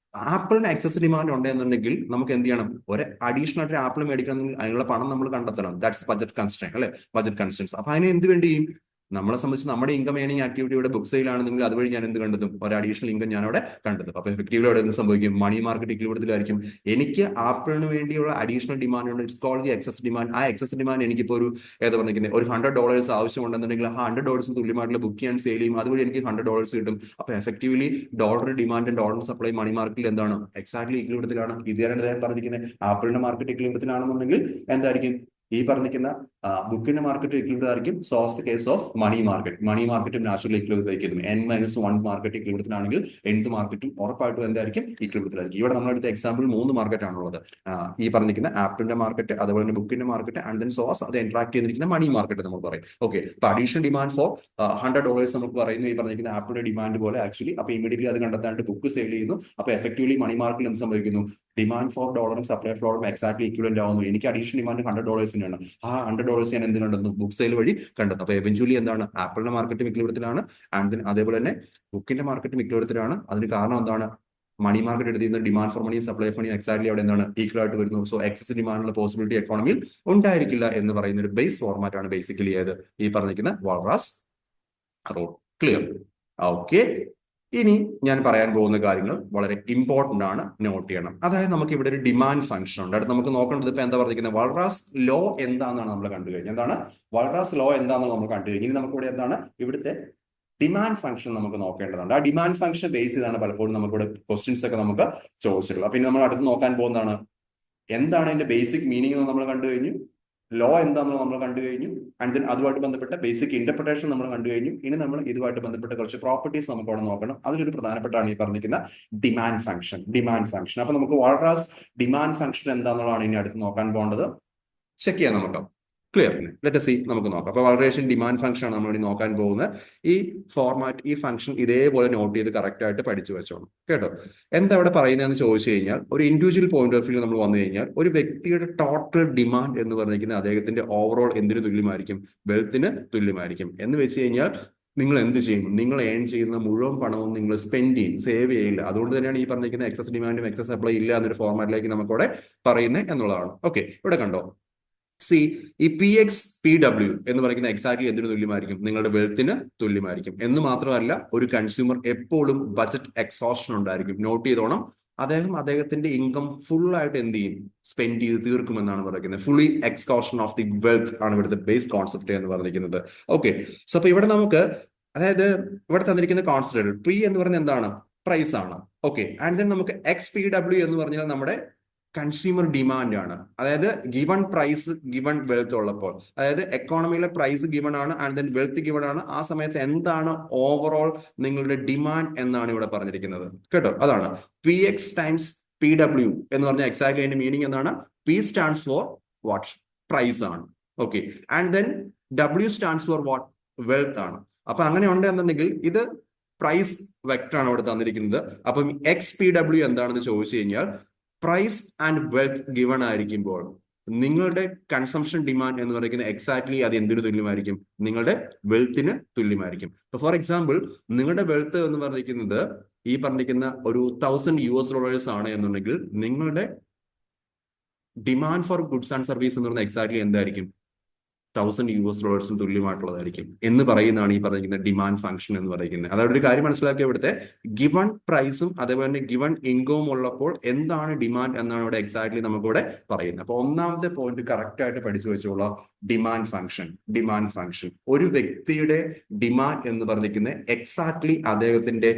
ആപ്പിളിന് എക്സസ് ഡിമാൻഡ് ഉണ്ടെന്നുണ്ടെങ്കിൽ നമുക്ക് എന്ത് ചെയ്യണം? ഒരു അഡീഷണൽ ആയിട്ട് ആപ്പിൾ മേടിക്കണമെങ്കിൽ അതിനുള്ള പണം നമ്മൾ കണ്ടെത്തണം. ദാറ്റ്സ് ബജറ്റ് കൺസ്ട്രെയിൻ അല്ലെ? Budget constraints. അപ്പൊ അതിന് എന്ത് വേണ്ടി ചെയ്യും? നമ്മളെ സംബന്ധിച്ച് നമ്മുടെ ഇൻകം ഏണിംഗ് ആക്ടിവിറ്റിയുടെ ബുക്ക് സെയിൽ ആണെന്നെങ്കിൽ അതുവഴി ഞാൻ എന്ത് കണ്ടെത്തും? ഒരു അഡീഷണൽ ഇൻകം ഞാൻ അവിടെ കണ്ടെത്തും. അപ്പൊ എഫക്റ്റീവ്ലി അവിടെ എന്ത് സംഭവിക്കും? മണി മാർക്കറ്റ് ഇക്ലിബ്രിയത്തിലായിരിക്കും. എനിക്ക് ആപ്പിളിന് വേണ്ടിയുള്ള അഡീഷണൽ ഡിമാൻഡ് ഉണ്ട്. It's called the excess demand. ആ എക്സസ് ഡിമാൻഡ് എനിക്കിപ്പോൾ ഏതാ പറഞ്ഞിരിക്കുന്നത്, ഒരു $100 ആവശ്യമുണ്ടെന്നുണ്ടെങ്കിൽ ആ $100 തുല്യമായിട്ടുള്ള ബുക്ക് ചെയ്യാൻ സെയിൽ ചെയ്യും. അതുവഴി എനിക്ക് $100 കിട്ടും. അപ്പൊ എഫക്റ്റീവ്ലി ഡോളറിന്റെ ഡിമാൻഡും ഡോളറിന്റെ സപ്ലൈ മണി മാർക്കറ്റിൽ എന്താണ്? എക്സാക്ട്ലി ഇക്ലിബ്രിയത്തിലാണ്. ഇതാണ് പറഞ്ഞിരിക്കുന്നത്. ആപ്പിളിന്റെ മാർക്കറ്റ് ഇക്ലിബ്രിയത്തിലാണെന്നുണ്ടെങ്കിൽ എന്തായിരിക്കും? ഈ പറഞ്ഞിരിക്കുന്ന ബുക്കിന്റെ മാർക്കറ്റ് ഇക്ലിബ്രിയത്തിലായിരിക്കും. So the case of money മാർക്കറ്റും നാച്ചുറൽ ഇക്ലിബ്രിയത്തിലായിരിക്കും. N-1 മാർക്കറ്റ് ഇക്ലിബ്രിയത്തിലാണെങ്കിൽ nth മാർക്കറ്റും ഉറപ്പായിട്ടും എന്തായിരിക്കും? ഇക്ലിബ്രിയത്തിലായിരിക്കും. ഇവിടെ നമ്മൾ എടുത്ത എക്സാമ്പിൾ 3 മാർക്കറ്റ് ആണുള്ളത്. ഈ പറഞ്ഞിരിക്കുന്ന ആപ്പിളിന്റെ മാർക്കറ്റ്, അതുപോലെ തന്നെ ബുക്കിന്റെ മാർക്കറ്റ്, ആൻഡ് ദെൻ സോസ് അത് ഇന്ററാക്ട് ചെയ്തിരിക്കുന്ന മണി മാർക്കറ്റ് നമ്മൾ പറയും. ഓക്കെ, അപ്പൊ അഡീഷണൽ ഡിമാൻഡ് ഫോർ $100 നമുക്ക് പറയുന്നു. ഈ പറഞ്ഞിരിക്കുന്ന ആപ്പിളിന്റെ ഡിമാൻഡ് പോലെ ആക്ച്വലി അപ്പൊ ഇമീഡിയറ്റ്ലി അത് കണ്ടെത്താനായിട്ട് ബുക്ക് സെയിൽ ചെയ്യുന്നു. അപ്പൊ എഫക്റ്റീവ്ലി മണി മാർക്കറ്റിൽ എന്ത് സംഭവിക്കുന്നു? ഡിമാൻഡ് ഫോർ ഡോളറും സപ്ലൈ ഫോർ ഡോളറും എക്സാക്ട്ലി ഈക്വലന്റ് ആവുന്നു. എനിക്ക് അഡീഷണൽ ഡിമാൻഡ് $100 ആണ്. ആ $100 ഞാൻ എന്ത് കണ്ടെത്തുന്നു? ബുക്ക് സെയിൽ വഴി കണ്ടെത്തും. അപ്പൊ എവൻച്വലി എന്താണ്? ആപ്പിളിന്റെ മാർക്കറ്റ് ഇക്ലിബ്രിയത്തിലാണ്, ആൻഡ് ദെൻ അതേപോലെ തന്നെ ബുക്കിന്റെ മാർക്കറ്റ് ഇക്ലിബ്രിയത്തിലാണ്. അതിന് കാരണം എന്താണ്? മണി മാർക്കറ്റ് എടുത്തിരുന്ന demand for money supply for money exactly അവിടെ എന്താണ്? ഈക്വൽ ആയിട്ട് വരുന്നു. സോ എക്സസ് ഡിമാൻഡുള്ള പോസിബിലിറ്റി എക്കോണമിയിൽ ഉണ്ടായിരിക്കില്ല എന്ന് പറയുന്ന ഒരു ബേസ് ഫോർമാറ്റ് ആണ് ബേസിക്കലി ഏത്? ഈ പറഞ്ഞിരിക്കുന്ന വാൾറാസ് റൂൾ. ക്ലിയർ? ഓക്കെ, ഇനി ഞാൻ പറയാൻ പോകുന്ന കാര്യങ്ങൾ വളരെ ഇമ്പോർട്ടന്റ് ആണ്, നോട്ട് ചെയ്യണം. അതായത് നമുക്ക് ഇവിടെ ഒരു ഡിമാൻഡ് ഫംഗ്ഷൻ ഉണ്ട്. അടുത്ത് നമുക്ക് നോക്കേണ്ടത് ഇപ്പൊ എന്താ പറഞ്ഞിരിക്കുന്നത്, വൾറാസ് ലോ എന്താണെന്നാണ് നമ്മൾ കണ്ടു കഴിഞ്ഞത്. എന്താണ് വൾറാസ് ലോ എന്താണെന്ന് നമ്മൾ കണ്ടു കഴിഞ്ഞു. ഇനി നമുക്ക് ഇവിടെ എന്താണ് ഇവിടുത്തെ ഡിമാൻഡ് ഫംഗ്ഷൻ നമുക്ക് നോക്കേണ്ടതുണ്ട്. ആ ഡിമാൻഡ് ഫംഗ്ഷൻ ബേസ് ചെയ്താണ് പലപ്പോഴും നമുക്കിവിടെ ക്വസ്റ്റ്യൻസ് ഒക്കെ നമുക്ക് ചോദിച്ചിട്ടുള്ളത്. അപ്പൊ ഇനി നമ്മൾ അടുത്ത് നോക്കാൻ പോകുന്നതാണ് എന്താണ് അതിന്റെ ബേസിക് മീനിങ് എന്ന് നമ്മൾ കണ്ടു കഴിഞ്ഞു, ലോ എന്താണെന്ന് നമ്മൾ കണ്ടു കഴിഞ്ഞു, ആൻഡ് ദെൻ അതുമായിട്ട് ബന്ധപ്പെട്ട ബേസിക് ഇന്റർപ്രിട്ടേഷൻ നമ്മൾ കണ്ടു കഴിഞ്ഞു. ഇനി നമ്മൾ ഇതുമായിട്ട് ബന്ധപ്പെട്ട കുറച്ച് പ്രോപ്പർട്ടീസ് നമുക്ക് അവിടെ നോക്കണം. അതിലൊരു പ്രധാനപ്പെട്ടാണ് ഈ പറഞ്ഞിരിക്കുന്ന ഡിമാൻഡ് ഫംഗ്ഷൻ. ഡിമാൻഡ് ഫംഗ്ഷൻ അപ്പൊ നമുക്ക് വൾറാസ് ഡിമാൻഡ് ഫംഗ്ഷൻ എന്താണെന്നുള്ളതാണ് ഇനി അടുത്ത് നോക്കാൻ പോകേണ്ടത്. ചെക്ക് ചെയ്യാൻ നമുക്ക്. ക്ലിയർ? ലെറ്റ് സി നമുക്ക് നോക്കാം. അപ്പൊ വൾറേഷൻ ഡിമാൻഡ് ഫംഗ്ഷൻ ആണ് നമ്മൾ ഇനി നോക്കാൻ പോകുന്നത്. ഈ ഫോർമാറ്റ്, ഈ ഫംഗ്ഷൻ ഇതേപോലെ നോട്ട് ചെയ്ത് കറക്റ്റ് ആയിട്ട് പഠിച്ചു വെച്ചോണം കേട്ടോ. എന്താ ഇവിടെ പറയുന്നതെന്ന് ചോദിച്ചു കഴിഞ്ഞാൽ, ഒരു ഇൻഡിവിജ്വൽ പോയിന്റ് ഓഫ് വ്യൂ നമ്മൾ വന്നു കഴിഞ്ഞാൽ ഒരു വ്യക്തിയുടെ ടോട്ടൽ ഡിമാൻഡ് എന്ന് പറഞ്ഞിരിക്കുന്നത് അദ്ദേഹത്തിന്റെ ഓവറോൾ എന്തിന് തുല്യമായിരിക്കും? വെൽത്തിന് തുല്യമായിരിക്കും. എന്ന് വെച്ച് കഴിഞ്ഞാൽ നിങ്ങൾ എന്ത് ചെയ്യും? നിങ്ങൾ ഏൺ ചെയ്യുന്ന മുഴുവൻ പണവും നിങ്ങൾ സ്പെൻഡ് ചെയ്യും, സേവ് ചെയ്യില്ല. അതുകൊണ്ട് തന്നെയാണ് ഈ പറഞ്ഞിരിക്കുന്ന എക്സസ് ഡിമാൻഡും എക്സസ് സപ്ലൈ ഇല്ല എന്നൊരു ഫോർമാറ്റിലേക്ക് നമുക്കവിടെ പറയുന്നത് എന്നുള്ളതാണ്. ഓക്കെ, ഇവിടെ കണ്ടോ, സി ഈ പി എക്സ് പി ഡബ്ല്യു എന്ന് പറയുന്ന എക്സാക്ട്ലി എന്തിനു തുല്യമായിരിക്കും? നിങ്ങളുടെ വെൽത്തിന് തുല്യമായിരിക്കും. എന്ന് മാത്രമല്ല, ഒരു കൺസ്യൂമർ എപ്പോഴും ബജറ്റ് എക്സോഷൻ ഉണ്ടായിരിക്കും. നോട്ട് ചെയ്തോണം, അദ്ദേഹത്തിന്റെ ഇൻകം ഫുൾ ആയിട്ട് എന്ത് ചെയ്യും? സ്പെൻഡ് ചെയ്ത് തീർക്കുമെന്നാണ് പറയുന്നത്. ഫുള്ളി എക്സ്കോഷൻ ഓഫ് ദി വെൽത്ത് ആണ് ഇവിടുത്തെ ബേസ് കോൺസെപ്റ്റ് എന്ന് പറഞ്ഞിരിക്കുന്നത്. ഓക്കെ, സോ അപ്പൊ ഇവിടെ നമുക്ക്, അതായത് ഇവിടെ തന്നിരിക്കുന്ന കോൺസെപ്റ്റ് പി എന്ന് പറയുന്നത് എന്താണ്? പ്രൈസ് ആണ്. ഓക്കെ, ആൻഡ് ദെൻ നമുക്ക് എക്സ് പി ഡബ്ല്യു എന്ന് പറഞ്ഞാൽ നമ്മുടെ കൺസ്യൂമർ ഡിമാൻഡ് ആണ്. അതായത് ഗിവൺ പ്രൈസ് ഗിവൺ വെൽത്ത് ഉള്ളപ്പോൾ, അതായത് എക്കോണമിയിലെ പ്രൈസ് ഗിവൺ ആണ് ആൻഡ് ദെൻ വെൽത്ത് ഗിവൺ ആണ്. ആ സമയത്ത് എന്താണ് ഓവറോൾ നിങ്ങളുടെ ഡിമാൻഡ് എന്നാണ് ഇവിടെ പറഞ്ഞിരിക്കുന്നത് കേട്ടോ. അതാണ് P x times P W എന്ന് പറഞ്ഞാൽ എക്സാക്ട്ലി അതിന്റെ മീനിങ് എന്താണ്? P stands for what? Price ആണ്. Okay, and then W stands for what? Wealth ആണ്. അപ്പൊ അങ്ങനെ ഉണ്ട് എന്നുണ്ടെങ്കിൽ ഇത് പ്രൈസ് വെക്ടർ ആണ് ഇവിടെ തന്നിരിക്കുന്നത്. അപ്പം എക്സ് പി ഡബ്ല്യു എന്താണെന്ന് ചോദിച്ചു കഴിഞ്ഞാൽ പ്രൈസ് ആൻഡ് വെൽത്ത് ഗിവൺ ആയിരിക്കുമ്പോൾ നിങ്ങളുടെ കൺസംഷൻ ഡിമാൻഡ് എന്ന് പറയുന്നത് എക്സാക്ട്ലി അത് എന്തിനു തുല്യമായിരിക്കും? നിങ്ങളുടെ വെൽത്തിന് തുല്യമായിരിക്കും. ഇപ്പൊ ഫോർ എക്സാമ്പിൾ, നിങ്ങളുടെ വെൽത്ത് എന്ന് പറഞ്ഞിരിക്കുന്നത് ഈ പറഞ്ഞിരിക്കുന്ന ഒരു $1000 ആണ് എന്നുണ്ടെങ്കിൽ നിങ്ങളുടെ demand for goods and service എന്ന് പറയുന്നത് എക്സാക്ട്ലി എന്തായിരിക്കും? $1000 തുല്യമായിട്ടുള്ളതായിരിക്കും എന്ന് പറയുന്നതാണ് ഈ പറയുന്ന ഡിമാൻഡ് ഫംഗ്ഷൻ എന്ന് പറയുന്നത്. അതായത് ഒരു കാര്യം മനസ്സിലാക്കിയ, ഇവിടുത്തെ ഗിവൺ പ്രൈസും അതേപോലെ തന്നെ ഗിവൺ ഇൻകവും ഉള്ളപ്പോൾ എന്താണ് ഡിമാൻഡ് എന്നാണ് ഇവിടെ എക്സാക്ട്ലി നമുക്കിവിടെ പറയുന്നത്. അപ്പൊ ഒന്നാമത്തെ പോയിന്റ് കറക്റ്റ് ആയിട്ട് പഠിച്ചു വെച്ചോളൂ. Demand function. ഡിമാൻഡ് ഫംഗ്ഷൻ ഒരു വ്യക്തിയുടെ ഡിമാൻഡ് എന്ന് പറഞ്ഞിരിക്കുന്നത് എക്സാക്ട്ലി അദ്ദേഹത്തിന്റെ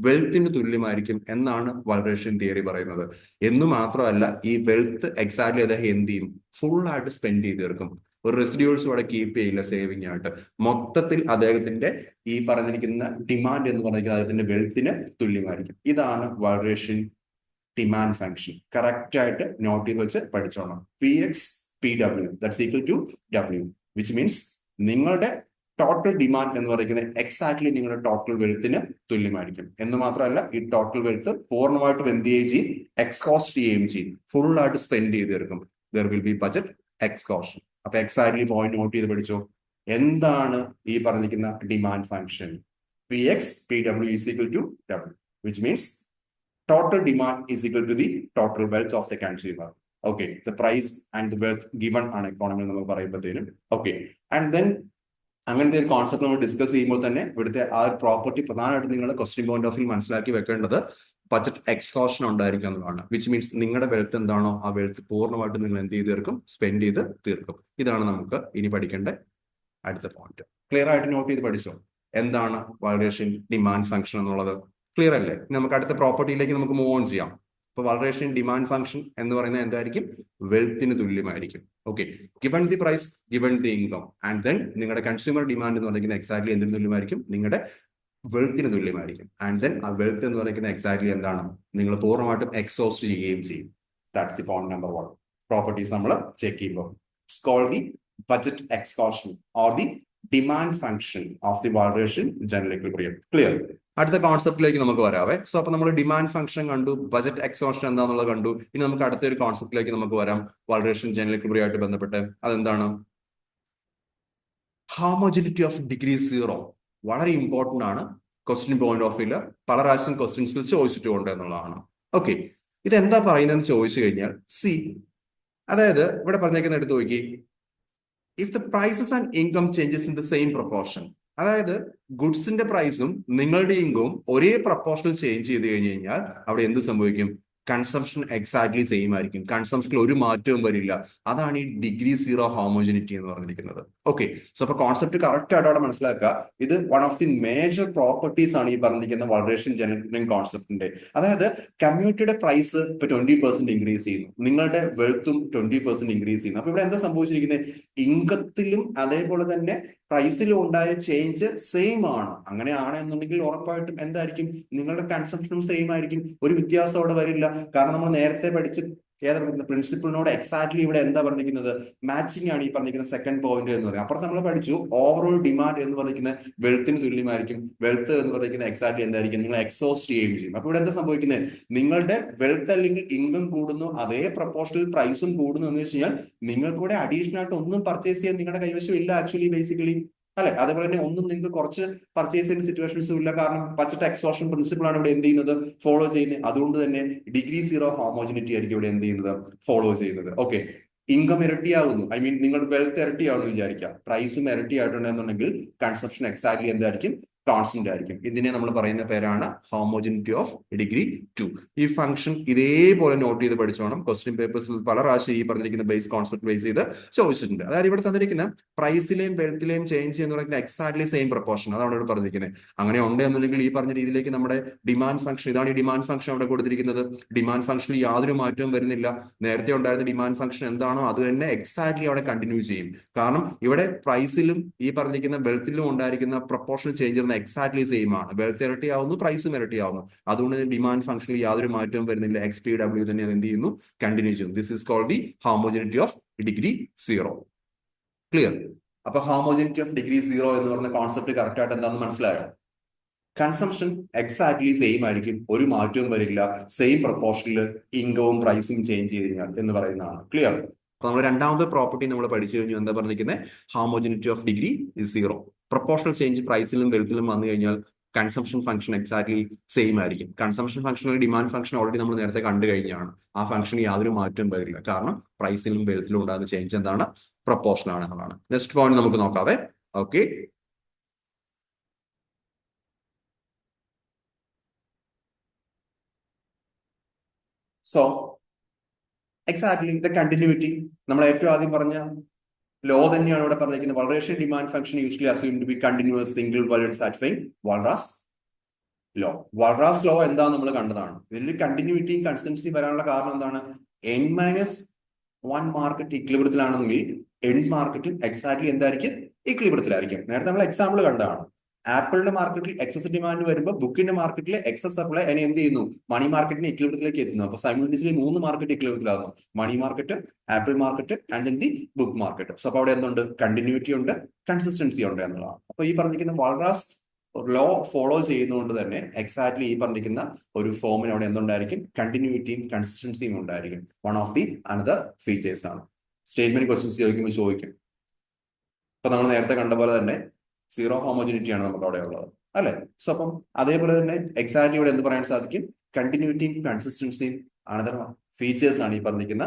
വെൽത്തിന് തുല്യമായിരിക്കും എന്നാണ് വൾറേഷൻ തിയറി പറയുന്നത്. എന്ന് മാത്രമല്ല, ഈ വെൽത്ത് എക്സാക്ട്ലി അദ്ദേഹം എന്ത് ചെയ്യും? ഫുൾ ആയിട്ട് സ്പെൻഡ് ചെയ്ത് തീർക്കും. ഒരു റെസിഡ്യൂൾസും അവിടെ കീപ്പ് ചെയ്യില്ല സേവിങ് ആയിട്ട്. മൊത്തത്തിൽ അദ്ദേഹത്തിന്റെ ഈ പറഞ്ഞിരിക്കുന്ന ഡിമാൻഡ് എന്ന് പറഞ്ഞിരിക്കുന്നത് അദ്ദേഹത്തിന്റെ വെൽത്തിന് തുല്യമായിരിക്കും. ഇതാണ് വൾറേഷൻ ഡിമാൻഡ് ഫംഗ്ഷൻ. കറക്റ്റ് ആയിട്ട് നോട്ട് ചെയ്ത് വെച്ച് പഠിച്ചോണം. P x P W that's equal to W, which means നിങ്ങളുടെ ടോട്ടൽ ഡിമാൻഡ് എന്ന് പറയുന്നത് എക്സാക്ട്ലി നിങ്ങളുടെ ടോട്ടൽ വെൽത്തിന് തുല്യമായിരിക്കും. എന്ന് മാത്രമല്ല, ഈ ടോട്ടൽ വെൽത്ത് പൂർണ്ണമായിട്ടും എന്ത് ചെയ്യുകയും ചെയ്യും? എക്സ്കോസ്റ്റ് ചെയ്യുകയും ചെയ്യും. ഫുൾ ആയിട്ട് സ്പെൻഡ് ചെയ്ത് തീർക്കും. There will be budget exhaustion. അപ്പൊ എക്സാക്ട്ലി പോയിന്റ് നോട്ട് ചെയ്ത് പഠിച്ചോ. എന്താണ് ഈ പറഞ്ഞിരിക്കുന്ന demand function? P x P W is equal to W, which means total demand is equal to the total wealth of the consumer. Okay, the price and the wealth given ആണ് economy നമ്മൾ പറയുമ്പോഴത്തേനും. Okay, and then അങ്ങനത്തെ ഒരു concept നമ്മൾ discuss ചെയ്യുമ്പോൾ തന്നെ ഇവിടുത്തെ ആ ഒരു പ്രോപ്പർട്ടി പ്രധാനമായിട്ട് നിങ്ങൾ ക്വസ്റ്റ്യൻ പോയിന്റ് ഓഫ് വ്യൂ മനസ്സിലാക്കി വെക്കേണ്ടത് ബജറ്റ് എക്സ്കോഷൻ ഉണ്ടായിരിക്കും എന്നുള്ളതാണ്. വിച്ച് മീൻസ് നിങ്ങളുടെ വെൽത്ത് എന്താണോ ആ വെൽത്ത് പൂർണ്ണമായിട്ടും നിങ്ങൾ എന്ത് ചെയ്ത് തീർക്കും? സ്പെൻഡ് ചെയ്ത് തീർക്കും. ഇതാണ് നമുക്ക് ഇനി പഠിക്കേണ്ട അടുത്ത പോയിന്റ്. ക്ലിയർ ആയിട്ട് നോട്ട് ചെയ്ത് പഠിച്ചോ എന്താണ് വൾറേഷൻ ഡിമാൻഡ് ഫംഗ്ഷൻ എന്നുള്ളത്. ക്ലിയർ അല്ലേ? നമുക്ക് അടുത്ത പ്രോപ്പർട്ടിയിലേക്ക് നമുക്ക് മൂവ് ഓൺ ചെയ്യാം. അപ്പൊ വൾറേഷൻ ഡിമാൻഡ് ഫംഗ്ഷൻ എന്ന് പറയുന്നത് എന്തായിരിക്കും? വെൽത്തിന് തുല്യമായിരിക്കും. Okay, given the price given the income and then നിങ്ങളുടെ കൺസ്യൂമർ ഡിമാൻഡ് എന്ന് പറയുന്നത് എക്സാക്ട്ലി എന്തിനു തുല്യമായിരിക്കും? നിങ്ങളുടെ വെൽത്തിന് തുല്യമായിരിക്കും. ആൻഡ് ദെൻ ആ വെൽത്ത് എന്ന് പറയുന്നത് എക്സാക്ട്ലി എന്താണ്? നിങ്ങൾ പൂർണ്ണമായിട്ടും എക്സോസ്റ്റ് ചെയ്യുകയും ചെയ്യും. That's the point number 1. Properties നമ്മൾ ചെക്ക് ചെയ്യുമ്പോൾ it's called the budget exhaustion or the demand function of the Walrasian general equilibrium. Clear? അടുത്ത കോൺസെപ്റ്റിലേക്ക് നമുക്ക് വരാവേ. സോ അപ്പൊ നമ്മൾ ഡിമാൻഡ് ഫംഗ്ഷൻ കണ്ടു, ബജറ്റ് എക്സോഷൻ എന്താണെന്നുള്ളത് കണ്ടു. ഇനി നമുക്ക് അടുത്തൊരു കോൺസെപ്റ്റിലേക്ക് നമുക്ക് വരാം, വൾറേഷൻ ജനറൽ ഇക്വിലിബ്രിയം ആയിട്ട് ബന്ധപ്പെട്ട്. അതെന്താണ്? Homogeneity of degree 0. വളരെ ഇമ്പോർട്ടന്റ് ആണ്. ക്വസ്റ്റ്യൻ പോയിന്റ് ഓഫ് വ്യൂല് പല പ്രാവശ്യം ക്വസ്റ്റ്യൻസിൽ ചോദിച്ചിട്ടുണ്ട് എന്നുള്ളതാണ്. ഓക്കെ, ഇതെന്താ പറയുന്നതെന്ന് ചോദിച്ചു കഴിഞ്ഞാൽ, സി, അതായത് ഇവിടെ പറഞ്ഞേക്കുന്ന എടുത്ത് നോക്കി, if the prices and income changes in the same proportion, അതായത് ഗുഡ്സിന്റെ പ്രൈസും നിങ്ങളുടെ ഇൻകവും ഒരേ പ്രപ്പോർഷണൽ ചേഞ്ച് ചെയ്ത് കഴിഞ്ഞ് കഴിഞ്ഞാൽ അവിടെ എന്ത് സംഭവിക്കും? കൺസംഷൻ എക്സാക്ട്ലി സെയിം ആയിരിക്കും. കൺസംഷനിൽ ഒരു മാറ്റവും വരില്ല. അതാണ് ഈ ഡിഗ്രി സീറോ ഹോമോജിനിറ്റി എന്ന് പറഞ്ഞിരിക്കുന്നത്. ഓക്കെ, സോ അപ്പൊ കോൺസെപ്റ്റ് കറക്റ്റ് ആയിട്ട് അവിടെ മനസ്സിലാക്കുക. ഇത് one of the major properties ആണ് ഈ പറഞ്ഞിരിക്കുന്ന വൾറേഷൻ ജനറേറ്റിംഗ് കോൺസെപ്റ്റിന്റെ. അതായത് കമ്മ്യൂണിറ്റിയുടെ പ്രൈസ് ഇപ്പൊ 20% ഇൻക്രീസ് ചെയ്യുന്നു, നിങ്ങളുടെ വെൽത്തും 20% ഇൻക്രീസ് ചെയ്യുന്നു. അപ്പൊ ഇവിടെ എന്താ സംഭവിച്ചിരിക്കുന്നത്? ഇൻകത്തിലും അതേപോലെ തന്നെ പ്രൈസിലും ഉണ്ടായ ചേഞ്ച് സെയിം ആണ്. അങ്ങനെയാണ് എന്നുണ്ടെങ്കിൽ ഉറപ്പായിട്ടും എന്തായിരിക്കും? നിങ്ങളുടെ കൺസംഷനും സെയിം ആയിരിക്കും. ഒരു വ്യത്യാസം അവിടെ വരില്ല. കാരണം നമ്മൾ നേരത്തെ പഠിച്ച് ഏതാണ് പ്രിൻസിപ്പിളിനോട് എക്സാക്ട്ലി ഇവിടെ എന്താ പറഞ്ഞിരിക്കുന്നത്? മാച്ചിങ് ആണ് ഈ പറഞ്ഞിരിക്കുന്ന സെക്കൻഡ് പോയിന്റ് എന്ന് പറയുന്നത്. അപ്പുറത്ത് നമ്മൾ പഠിച്ചു ഓവറോൾ ഡിമാൻഡ് എന്ന് പറഞ്ഞിരിക്കുന്ന വെൽത്തിന് തുല്യമായിരിക്കും. വെൽത്ത് എന്ന് പറയുന്നത് എക്സാക്ട്ലി എന്തായിരിക്കും? നിങ്ങൾ എക്സോസ്റ്റ് ചെയ്യുകയും ചെയ്യും. അപ്പൊ ഇവിടെ എന്താ സംഭവിക്കുന്നത്? നിങ്ങളുടെ വെൽത്ത് അല്ലെങ്കിൽ ഇൻകം കൂടുന്നു, അതേ പ്രൊപ്പോർഷണൽ പ്രൈസും കൂടുന്നു എന്ന് വെച്ച് കഴിഞ്ഞാൽ നിങ്ങൾക്ക് കൂടെ അഡീഷണൽ ആയിട്ട് ഒന്നും പർച്ചേസ് ചെയ്യാൻ നിങ്ങളുടെ കൈവശം ഇല്ല ആക്ച്വലി, ബേസിക്കലി അല്ലെ. അതേപോലെ തന്നെ ഒന്നും നിങ്ങൾക്ക് കുറച്ച് പർച്ചേസ് ചെയ്യുന്ന സിറ്റുവേഷൻസും ഇല്ല. കാരണം ബജറ്റ് എക്സോഷൻ പ്രിൻസിപ്പിൾ ആണ് ഇവിടെ എന്ത് ചെയ്യുന്നത്? ഫോളോ ചെയ്യുന്നത്. അതുകൊണ്ട് തന്നെ ഡിഗ്രി സീറോ ഹോമോജിനിറ്റി ആയിരിക്കും ഇവിടെ എന്ത് ചെയ്യുന്നത്? ഫോളോ ചെയ്യുന്നത്. ഓക്കെ, ഇൻകം ഇരട്ടിയാവുന്നു, ഐ മീൻ നിങ്ങൾ വെൽത്ത് ഇരട്ടിയാവുന്നു വിചാരിക്കാം, പ്രൈസും ഇരട്ടിയായിട്ടുണ്ടെന്നുണ്ടെങ്കിൽ കൺസംഷൻ എക്സാക്ട്ലി എന്തായിരിക്കും? കോൺസ്റ്റന്റ് ആയിരിക്കും. ഇതിനെ നമ്മൾ പറയുന്ന പേരാണ് ഹോമോജിനിറ്റി ഓഫ് ഡിഗ്രി 2. ഈ ഫംഗ്ഷൻ ഇതേപോലെ നോട്ട് ചെയ്ത് പഠിച്ചോണം. ക്വസ്റ്റ്യൻ പേപ്പേഴ്സിൽ പല പ്രാവശ്യം ഈ പറഞ്ഞിരിക്കുന്ന ബേസ് കോൺസെപ്റ്റ് ബേസ് ചെയ്ത് ചോദിച്ചിട്ടുണ്ട്. അതായത് ഇവിടെ തന്നിരിക്കുന്ന പ്രൈസിലെയും വെൽത്തിലെയും ചേഞ്ച് എന്ന് പറയുന്നത് എക്സാക്ട്ലി സെയിം പ്രൊപ്പോർഷൻ, അതാണ് ഇവിടെ പറഞ്ഞിരിക്കുന്നത്. അങ്ങനെ ഉണ്ട് എന്നുണ്ടെങ്കിൽ ഈ പറഞ്ഞ രീതിയിലേക്ക് നമ്മുടെ ഡിമാൻഡ് ഫംഗ്ഷൻ, ഇതാണ് ഈ ഡിമാൻഡ് ഫംഗ്ഷൻ അവിടെ കൊടുത്തിരിക്കുന്നത്. ഡിമാൻഡ് ഫംഗ്ഷനിൽ യാതൊരു മാറ്റവും വരുന്നില്ല. നേരത്തെ ഉണ്ടായിരുന്ന ഡിമാൻഡ് ഫംഗ്ഷൻ എന്താണോ അത് തന്നെ എക്സാക്ട്ലി അവിടെ കണ്ടിന്യൂ ചെയ്യും. കാരണം ഇവിടെ പ്രൈസിലും ഈ പറഞ്ഞിരിക്കുന്ന വെൽത്തിലും ഉണ്ടായിരിക്കുന്ന പ്രൊപ്പോർഷണൽ ചേഞ്ച് എക്സാക്ട്ലി സെയിം ആണ്. വെൽത്ത് ഇരട്ടിയാവുന്നു, പ്രൈസും ഇരട്ടിയാവുന്നു. അതുകൊണ്ട് ഡിമാൻഡ് ഫംഗ്ഷനിൽ യാതൊരു മാറ്റവും വരുന്നില്ല. എക്സ് ടി ഡബ്ല്യു തന്നെ എന്ത് ചെയ്യുന്നു? കണ്ടിന്യൂ ചെയ്യുന്നു. This is called the homogeneity of degree 0. Clear? അപ്പൊ ഹോമോജിനിറ്റി ഓഫ് ഡിഗ്രി 0 എന്ന് പറയുന്ന കോൺസെപ്റ്റ് കറക്റ്റ് ആയിട്ട് എന്താണെന്ന് മനസ്സിലായോ? കൺസംഷൻ എക്സാക്ട്ലി സെയിം ആയിരിക്കും, ഒരു മാറ്റവും വരില്ല. സെയിം പ്രൊപ്പോർഷനിൽ ഇൻകവും പ്രൈസും ചേഞ്ച് ചെയ്ത് കഴിഞ്ഞാൽ എന്ന് പറയുന്നതാണ്. ക്ലിയർ? അപ്പൊ നമ്മൾ രണ്ടാമത്തെ പ്രോപ്പർട്ടി നമ്മൾ പഠിച്ചു കഴിഞ്ഞു. എന്താ പറഞ്ഞിരിക്കുന്നത്? Homogeneity of degree 0. Proportional change പ്രൈസിലും വെൽത്തിലും വന്നു കഴിഞ്ഞാൽ കൺസംഷൻ ഫംഗ്ഷൻ എക്സാക്ട്ലി സെയിം ആയിരിക്കും. കൺസംഷൻ ഫംഗ്ഷനിൽ ഡിമാൻഡ് ഫംഗ്ഷൻ ഓൾറെഡി നമ്മൾ നേരത്തെ കണ്ടു കഴിഞ്ഞാണ്. ആ ഫംഗ്ഷന് യാതൊരു മാറ്റവും വരില്ല. കാരണം പ്രൈസിലും വെൽത്തിലും ഉണ്ടാകുന്ന ചേഞ്ച് എന്താണ്? പ്രൊപ്പോർഷണൽ ആണ് എന്നുള്ളതാണ്. നെക്സ്റ്റ് പോയിന്റ് നമുക്ക് നോക്കാവേ. Okay, so exactly the continuity നമ്മൾ ഏറ്റവും ആദ്യം പറഞ്ഞ ലോ തന്നെയാണ് ഇവിടെ പറഞ്ഞിരിക്കുന്നത്. Walrasian demand function usually assume to be continuous single valued satisfying Walras law. Walras law എന്താ നമ്മൾ കണ്ടതാണ്. ഇതിൽ കണ്ടിന്യൂറ്റിയും കൺസിസ്റ്റൻസിയും വരാനുള്ള കാരണം എന്താണ്? N-1 മാർക്കറ്റ് ഇക്വിലിബ്രിയത്തിലാണെങ്കിൽ എൻഡ് മാർക്കറ്റും എക്സാക്ട്ലി എന്തായിരിക്കും? ഇക്വിലിബ്രിയത്തിലായിരിക്കും. നേരത്തെ നമ്മൾ എക്സാമ്പിൾ കണ്ടതാണ്. ആപ്പിളിന്റെ മാർക്കറ്റിൽ എക്സസ് ഡിമാൻഡ് വരുമ്പോൾ ബുക്കിന്റെ മാർക്കറ്റിൽ എക്സസ് സപ്ലൈ അതിനെ എന്ത് ചെയ്യുന്നു? മണി മാർക്കറ്റിന് ഇക്വിലിബ്രിയത്തിലേക്ക് എത്തുന്നു. അപ്പൊ സൈമിൾട്ടേനിയസ്ലി 3 മാർക്കറ്റ് ഇക്വിലിബ്രിയത്തിലാകുന്നു. Money market, apple market and the book market. So അപ്പൊ അവിടെ എന്തുണ്ട്? കണ്ടിന്യൂറ്റി ഉണ്ട്, കൺസിസ്റ്റൻസി ഉണ്ട് എന്നുള്ളതാണ്. അപ്പൊ ഈ പറഞ്ഞിരിക്കുന്ന വാൾറാസ് ലോ ഫോളോ ചെയ്യുന്നതുകൊണ്ട് തന്നെ എക്സാക്ട്ലി ഈ പറഞ്ഞിരിക്കുന്ന ഒരു ഫോമിന് അവിടെ എന്തുണ്ടായിരിക്കും? കണ്ടിന്യൂറ്റിയും കൺസിസ്റ്റൻസിയും ഉണ്ടായിരിക്കും. One of the another features ആണ്. സ്റ്റേറ്റ്മെന്റ് ക്വസ്റ്റ്യൻസ് ചോദിക്കും. ഇപ്പൊ നമ്മൾ നേരത്തെ കണ്ട പോലെ തന്നെ സീറോ ഹോമോജിനിറ്റി ആണ് നമുക്ക് അവിടെ ഉള്ളത്, അല്ലെ? സോ അപ്പം അതേപോലെ തന്നെ എക്സാക്ട്ലി ഇവിടെ എന്ത് പറയാൻ സാധിക്കും? കണ്ടിന്യൂറ്റിയും കൺസിസ്റ്റൻസിയും അനദർ ഫീച്ചേഴ്സ് ആണ് ഈ പറഞ്ഞിരിക്കുന്ന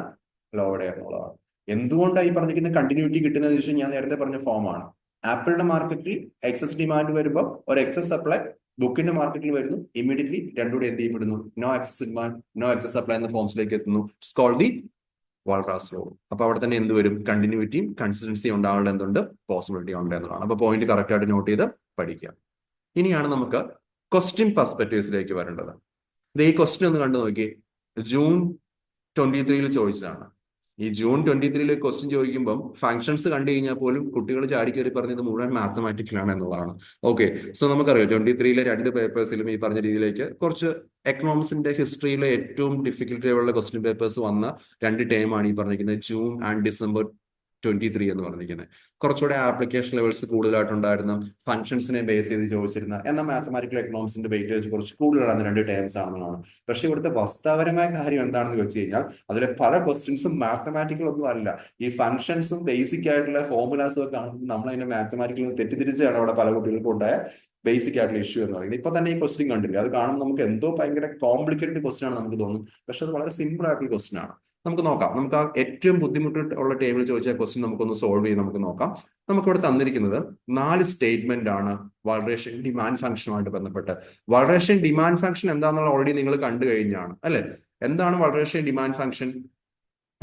ലോയുടെ എന്നുള്ളതാണ്. എന്തുകൊണ്ടാണ് ഈ പറഞ്ഞിരിക്കുന്ന കണ്ടിന്യൂറ്റി കിട്ടുന്നത് വെച്ചാൽ ഞാൻ നേരത്തെ പറഞ്ഞ ഫോമാണ്. ആപ്പിളിന്റെ മാർക്കറ്റിൽ എക്സസ് ഡിമാൻഡ് വരുമ്പോൾ ഒരു എക്സസ് സപ്ലൈ ബുക്കിന്റെ മാർക്കറ്റിൽ വരുന്നു. ഇമ്മീഡിയറ്റ്ലി രണ്ടുകൂടെ എന്ത് ചെയ്യപ്പെടുന്നു? No excess demand, no excess supply എന്ന ഫോംസിലേക്ക് എത്തുന്നു. It's called the Walras law. അപ്പൊ അവിടെ തന്നെ എന്ത് വരും? കണ്ടിന്യൂറ്റിയും കൺസിസ്റ്റൻസിയും ഉണ്ടാവാനുള്ള എന്തുണ്ട്? പോസിബിലിറ്റി ഉണ്ട് എന്നതാണ്. അപ്പൊ പോയിന്റ് കറക്റ്റ് ആയിട്ട് നോട്ട് ചെയ്ത് പഠിക്കാം. ഇനിയാണ് നമുക്ക് ക്വസ്റ്റ്യൻ പെർസ്പെക്റ്റീവ്സിലേക്ക് വരേണ്ടത്. ഇത് ഈ ക്വസ്റ്റ്യൻ ഒന്ന് കണ്ടു നോക്കി. ജൂൺ 23 ചോദിച്ചതാണ്. ഈ ജൂൺ 23 ക്വസ്റ്റ്യൻ ചോദിക്കുമ്പോൾ ഫംഗ്ഷൻസ് കണ്ടു കഴിഞ്ഞാൽ പോലും കുട്ടികൾ ചാടിക്കയറി പറഞ്ഞത് മുഴുവൻ മാത്തമാറ്റിക്കലാണ് എന്നുള്ളതാണ്. ഓക്കെ, സോ നമുക്കറിയാം 23 രണ്ട് പേപ്പേഴ്സിലും ഈ പറഞ്ഞ രീതിയിലേക്ക് കുറച്ച് എക്കണോമിക്സിന്റെ ഹിസ്റ്ററിയിലെ ഏറ്റവും ഡിഫിക്കൽട്ടി ഉള്ള ക്വസ്റ്റ്യൻ പേപ്പേഴ്സ് വന്ന രണ്ട് ടൈമാണ് ഈ പറഞ്ഞിരിക്കുന്നത് ജൂൺ ആൻഡ് ഡിസംബർ 23 എന്ന് പറഞ്ഞിരിക്കുന്നത്. കുറച്ചുകൂടെ ആപ്ലിക്കേഷൻ ലെവൽസ് കൂടുതലായിട്ടുണ്ടായിരുന്ന, ഫംഗ്ഷൻസിനെ ബേസ് ചെയ്ത് ചോദിച്ചിരുന്ന, എന്നാൽ മാത്തമാറ്റിക്കൽ എക്കണോമിക്സിന്റെ വെയിറ്റേജ് കുറച്ച് കൂടുതലാണ് രണ്ട് ടേംസ് ആണെന്നാണ്. പക്ഷെ ഇവിടുത്തെ വസ്തുതാപരമായ കാര്യം എന്താണെന്ന് വെച്ച് കഴിഞ്ഞാൽ അതിലെ പല ക്വസ്റ്റ്യൻസും മാത്തമാറ്റിക്കൽ ഒന്നും അല്ല. ഈ ഫംഗ്ഷൻസും ബേസിക് ആയിട്ടുള്ള ഫോർമുലാസും ഒക്കെ കാണുമ്പോൾ നമ്മൾ അതിന്റെ മാത്തമാറ്റിക്കൽ തെറ്റിദ്ധരിച്ചാണ് അവിടെ പല കുട്ടികൾക്കും ഉണ്ടായ ബേസിക് ആയിട്ടുള്ള ഇഷ്യൂ എന്ന് പറയുന്നത്. ഇപ്പൊ തന്നെ ഈ ക്വസ്റ്റ്യൻ കണ്ടില്ല, അത് കാണുമ്പോൾ നമുക്ക് എന്തോ ഭയങ്കര കോംപ്ലിക്കേറ്റഡ് ക്വസ്റ്റ്യൻ ആണ് നമുക്ക് തോന്നും. പക്ഷെ അത് വളരെ സിമ്പിൾ ആയിട്ടുള്ള ക്വസ്റ്റ്യൻ ആണ്. നമുക്ക് നോക്കാം. നമുക്ക് ആ ഏറ്റവും ബുദ്ധിമുട്ടുള്ള ടേബിൾ ചോദിച്ച ക്വസ്റ്റ്യൻ നമുക്കൊന്ന് സോൾവ് ചെയ്ത് നമുക്ക് നോക്കാം. നമുക്കിവിടെ തന്നിരിക്കുന്നത് 4 സ്റ്റേറ്റ്മെന്റ് ആണ് വാൾറേഷൻ ഡിമാൻഡ് ഫംഗ്ഷനുമായിട്ട് ബന്ധപ്പെട്ട്. വാൾറേഷൻ ഡിമാൻഡ് ഫംഗ്ഷൻ എന്താണെന്നുള്ള ഓൾറെഡി നിങ്ങൾ കണ്ടു കഴിഞ്ഞാണ് അല്ലെ? എന്താണ് വാൾറേഷൻ ഡിമാൻഡ് ഫംഗ്ഷൻ?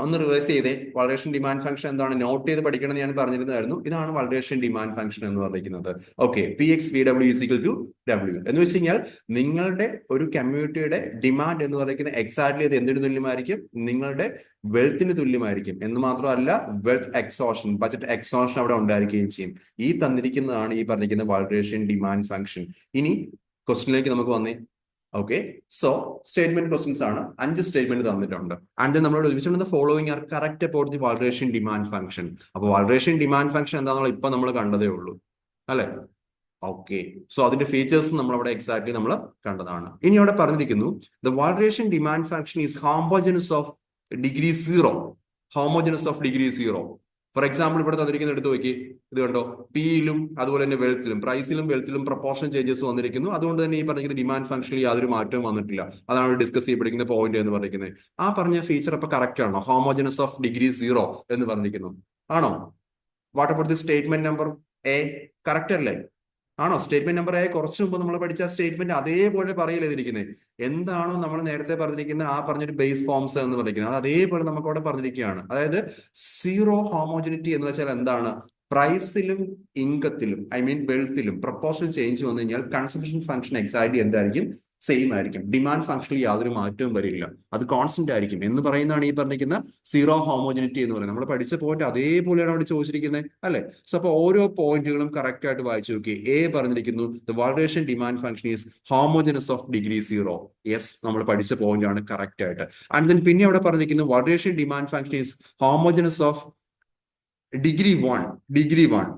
ഒന്ന് റിവേഴ്സ് ചെയ്തേ. വാൾറേഷൻ ഡിമാൻഡ് ഫംഗ്ഷൻ എന്താണ് നോട്ട് ചെയ്ത് പഠിക്കണം എന്ന് ഞാൻ പറഞ്ഞിരുന്നതായിരുന്നു. ഇതാണ് വാൾറേഷൻ ഡിമാൻഡ് ഫംഗ്ഷൻ എന്ന് പറയുന്നത്. Okay, P X V W is equal to W എന്ന് വെച്ച് കഴിഞ്ഞാൽ നിങ്ങളുടെ ഒരു കമ്മ്യൂണിറ്റിയുടെ ഡിമാൻഡ് എന്ന് പറയുന്നത് എക്സാക്ട്ലി അത് എന്തിനു തുല്യമായിരിക്കും? നിങ്ങളുടെ വെൽത്തിന് തുല്യമായിരിക്കും എന്ന് മാത്രമല്ല, വെൽത്ത് എക്സോഷൻ, ബജറ്റ് എക്സോഷൻ അവിടെ ഉണ്ടായിരിക്കുകയും ചെയ്യും. ഈ തന്നിരിക്കുന്നതാണ് ഈ പറഞ്ഞിരിക്കുന്ന വാൾറേഷൻ ഡിമാൻഡ് ഫംഗ്ഷൻ. ഇനി ക്വസ്റ്റിനിലേക്ക് നമുക്ക് വന്നേ. ഓക്കെ, സോ സ്റ്റേറ്റ്മെന്റ് ക്വസ്റ്റ്യൻസ് ആണ്. 5 സ്റ്റേറ്റ്മെന്റ് തന്നിട്ടുണ്ട്. ആൻഡ് നമ്മളോട് ചോദിച്ചിട്ടുണ്ട് following are correct about the Walrasian demand function. അപ്പൊ വാൾറേഷൻ ഡിമാൻഡ് ഫംഗ്ഷൻ എന്താണെന്നുള്ള ഇപ്പൊ നമ്മൾ കണ്ടതേ ഉള്ളൂ അല്ലെ? ഓക്കെ, സോ അതിന്റെ ഫീച്ചേഴ്സ് നമ്മൾ അവിടെ എക്സാക്ട്ലി നമ്മൾ കണ്ടതാണ്. ഇനി അവിടെ പറഞ്ഞിരിക്കുന്നു the Walrasian demand function is homogeneous of degree 0. Homogeneous of degree 0. For example ഇവിടെ തന്നിരിക്കുന്ന എടുത്ത് നോക്കി, ഇത് കണ്ടോ, പിയിലും അതുപോലെ തന്നെ വെൽത്തിലും, പ്രൈസിലും വെൽത്തിലും പ്രപ്പോർഷൻ ചേഞ്ചസ് വന്നിരിക്കുന്നു. അതുകൊണ്ട് തന്നെ ഈ പറഞ്ഞിരിക്കുന്ന ഡിമാൻഡ് ഫംഗ്ഷനിൽ യാതൊരു മാറ്റവും വന്നിട്ടില്ല. അതാണ് ഡിസ്കസ് ചെയ്യപ്പെടുന്ന പോയിന്റ് എന്ന് പറയുന്നത്. ആ പറഞ്ഞ ഫീച്ചർ അപ്പൊ കറക്റ്റ് ആണോ? ഹോമോജനസ് ഓഫ് ഡിഗ്രി 0 എന്ന് പറഞ്ഞിരിക്കുന്നു. ആണോ? What about the statement number A? Correct അല്ലേ? ആണോ? സ്റ്റേറ്റ്മെന്റ് നമ്പർ എ കുറച്ച് മുമ്പ് നമ്മൾ പഠിച്ച സ്റ്റേറ്റ്മെന്റ് അതേപോലെ പറയലെതിരിക്കുന്നത്. എന്താണോ നമ്മൾ നേരത്തെ പറഞ്ഞിരിക്കുന്ന ആ പറഞ്ഞൊരു ബേസ് ഫോംസ് എന്ന് പറഞ്ഞിരിക്കുന്നത്, അത് അതേപോലെ നമുക്ക് അവിടെ പറഞ്ഞിരിക്കുകയാണ്. അതായത് സീറോ ഹോമോജനിറ്റി എന്ന് വെച്ചാൽ എന്താണ്? പ്രൈസിലും ഇൻകത്തിലും, ഐ മീൻ വെൽത്തിലും പ്രപ്പോർഷൻ ചേഞ്ച് വന്നു കഴിഞ്ഞാൽ കൺസംഷൻ ഫംഗ്ഷൻ എക്സാക്ട്ലി എന്തായിരിക്കും? സെയിം ആയിരിക്കും. ഡിമാൻഡ് ഫംഗ്ഷനിൽ യാതൊരു മാറ്റവും വരില്ല, അത് കോൺസ്റ്റന്റ് ആയിരിക്കും എന്ന് പറയുന്നതാണ് ഈ പറഞ്ഞിരിക്കുന്ന സീറോ ഹോമോജനിറ്റി എന്ന് പറയുന്നത്. നമ്മൾ പഠിച്ച പോയിന്റ് അതേപോലെയാണ് അവിടെ ചോദിച്ചിരിക്കുന്നത് അല്ലെ? സോ അപ്പൊ ഓരോ പോയിന്റുകളും കറക്റ്റ് ആയിട്ട് വായിച്ചു നോക്കി. എ പറഞ്ഞിരിക്കുന്നു the Walrasian demand function is homogeneous of degree 0. Yes, നമ്മൾ പഠിച്ച പോയിന്റ് ആണ് കറക്റ്റ് ആയിട്ട്. ആൻഡ് ദെൻ പിന്നെ അവിടെ പറഞ്ഞിരിക്കുന്നു Walrasian demand function is homogeneous of degree 1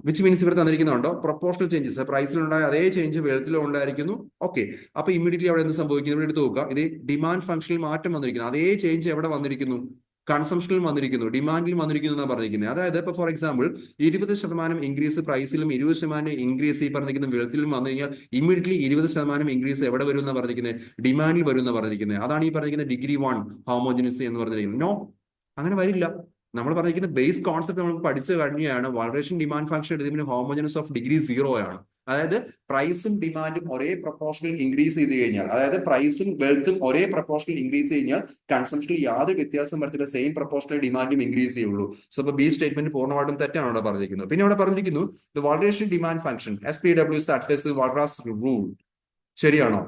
which means ഇവിടെ തന്നിരിക്കുന്നുണ്ടോ പ്രൊപ്പോർഷണൽ ചേഞ്ചസ് പ്രൈസിലുണ്ടായ അതേ ചേഞ്ച് വെൽത്തിലും ഉണ്ടായിരിക്കുന്നു. ഓക്കെ, അപ്പൊ ഇമ്മീഡിയറ്റ്ലി അവിടെ എന്ത് സംഭവിക്കുന്നു? ഇവിടെ എടുത്ത് നോക്കുക, ഇത് ഡിമാൻഡ് ഫംഗ്ഷനിൽ മാറ്റം വന്നിരിക്കുന്നു. അതേ ചേഞ്ച് എവിടെ വന്നിരിക്കുന്നു? കൺസംഷനിൽ വന്നിരിക്കുന്നു, ഡിമാൻഡിൽ വന്നിരിക്കുന്നു എന്നാണ് പറഞ്ഞിരിക്കുന്നത്. അതായത് ഇപ്പൊ ഫോർ എക്സാമ്പിൾ 20% ഇൻക്രീസ് പ്രൈസിലും 20% ഇൻക്രീസ് ഈ പറഞ്ഞിരിക്കുന്ന വെൽത്തിലും വന്നു കഴിഞ്ഞാൽ ഇമ്മീഡിയറ്റ്ലി 20% ഇൻക്രീസ് എവിടെ വരും എന്നാണ് പറഞ്ഞിരിക്കുന്നത്? ഡിമാൻഡിൽ വരും എന്നാണ് പറഞ്ഞിരിക്കുന്നത്. അതാണ് ഈ പറഞ്ഞിരിക്കുന്ന ഡിഗ്രി 1 ഹോമോജനസി എന്ന് പറഞ്ഞിരിക്കുന്നത്. നോ, അങ്ങനെ വരില്ല. നമ്മൾ പറഞ്ഞിരിക്കുന്ന ബേസ് കോൺസെപ്റ്റ് നമ്മൾ പഠിച്ചു കഴിഞ്ഞാണ്. വാൾറേഷൻ ഡിമാൻഡ് ഫംഗ്ഷൻ എടുത്തതിന് ഹോമോജനസ് ഓഫ് ഡിഗ്രി 0 ആണ്. അതായത് പ്രൈസും ഡിമാൻഡും ഒരേ പ്രപ്പോർഷനിൽ ഇൻക്രീസ് ചെയ്ത് കഴിഞ്ഞാൽ, അതായത് പ്രൈസും വെൽത്തും ഒരേ പ്രപ്പോർഷനിൽ ഇൻക്രീസ് കഴിഞ്ഞാൽ കൺസംഷനിൽ യാതൊരു വ്യത്യാസം വരത്തില്ല, സെയിം പ്രപ്പോർഷനിൽ ഡിമാൻഡും ഇൻക്രീസ് ചെയ്യുള്ളൂ. സോ അപ്പോൾ ബി സ്റ്റേറ്റ്മെന്റ് പൂർണ്ണമായിട്ടും തെറ്റാണ് അവിടെ പറഞ്ഞിരിക്കുന്നത്. പിന്നെ അവിടെ പറഞ്ഞിരിക്കുന്നു the Walrasian demand function SPW satisfies Walras rule. ശരിയാണോ?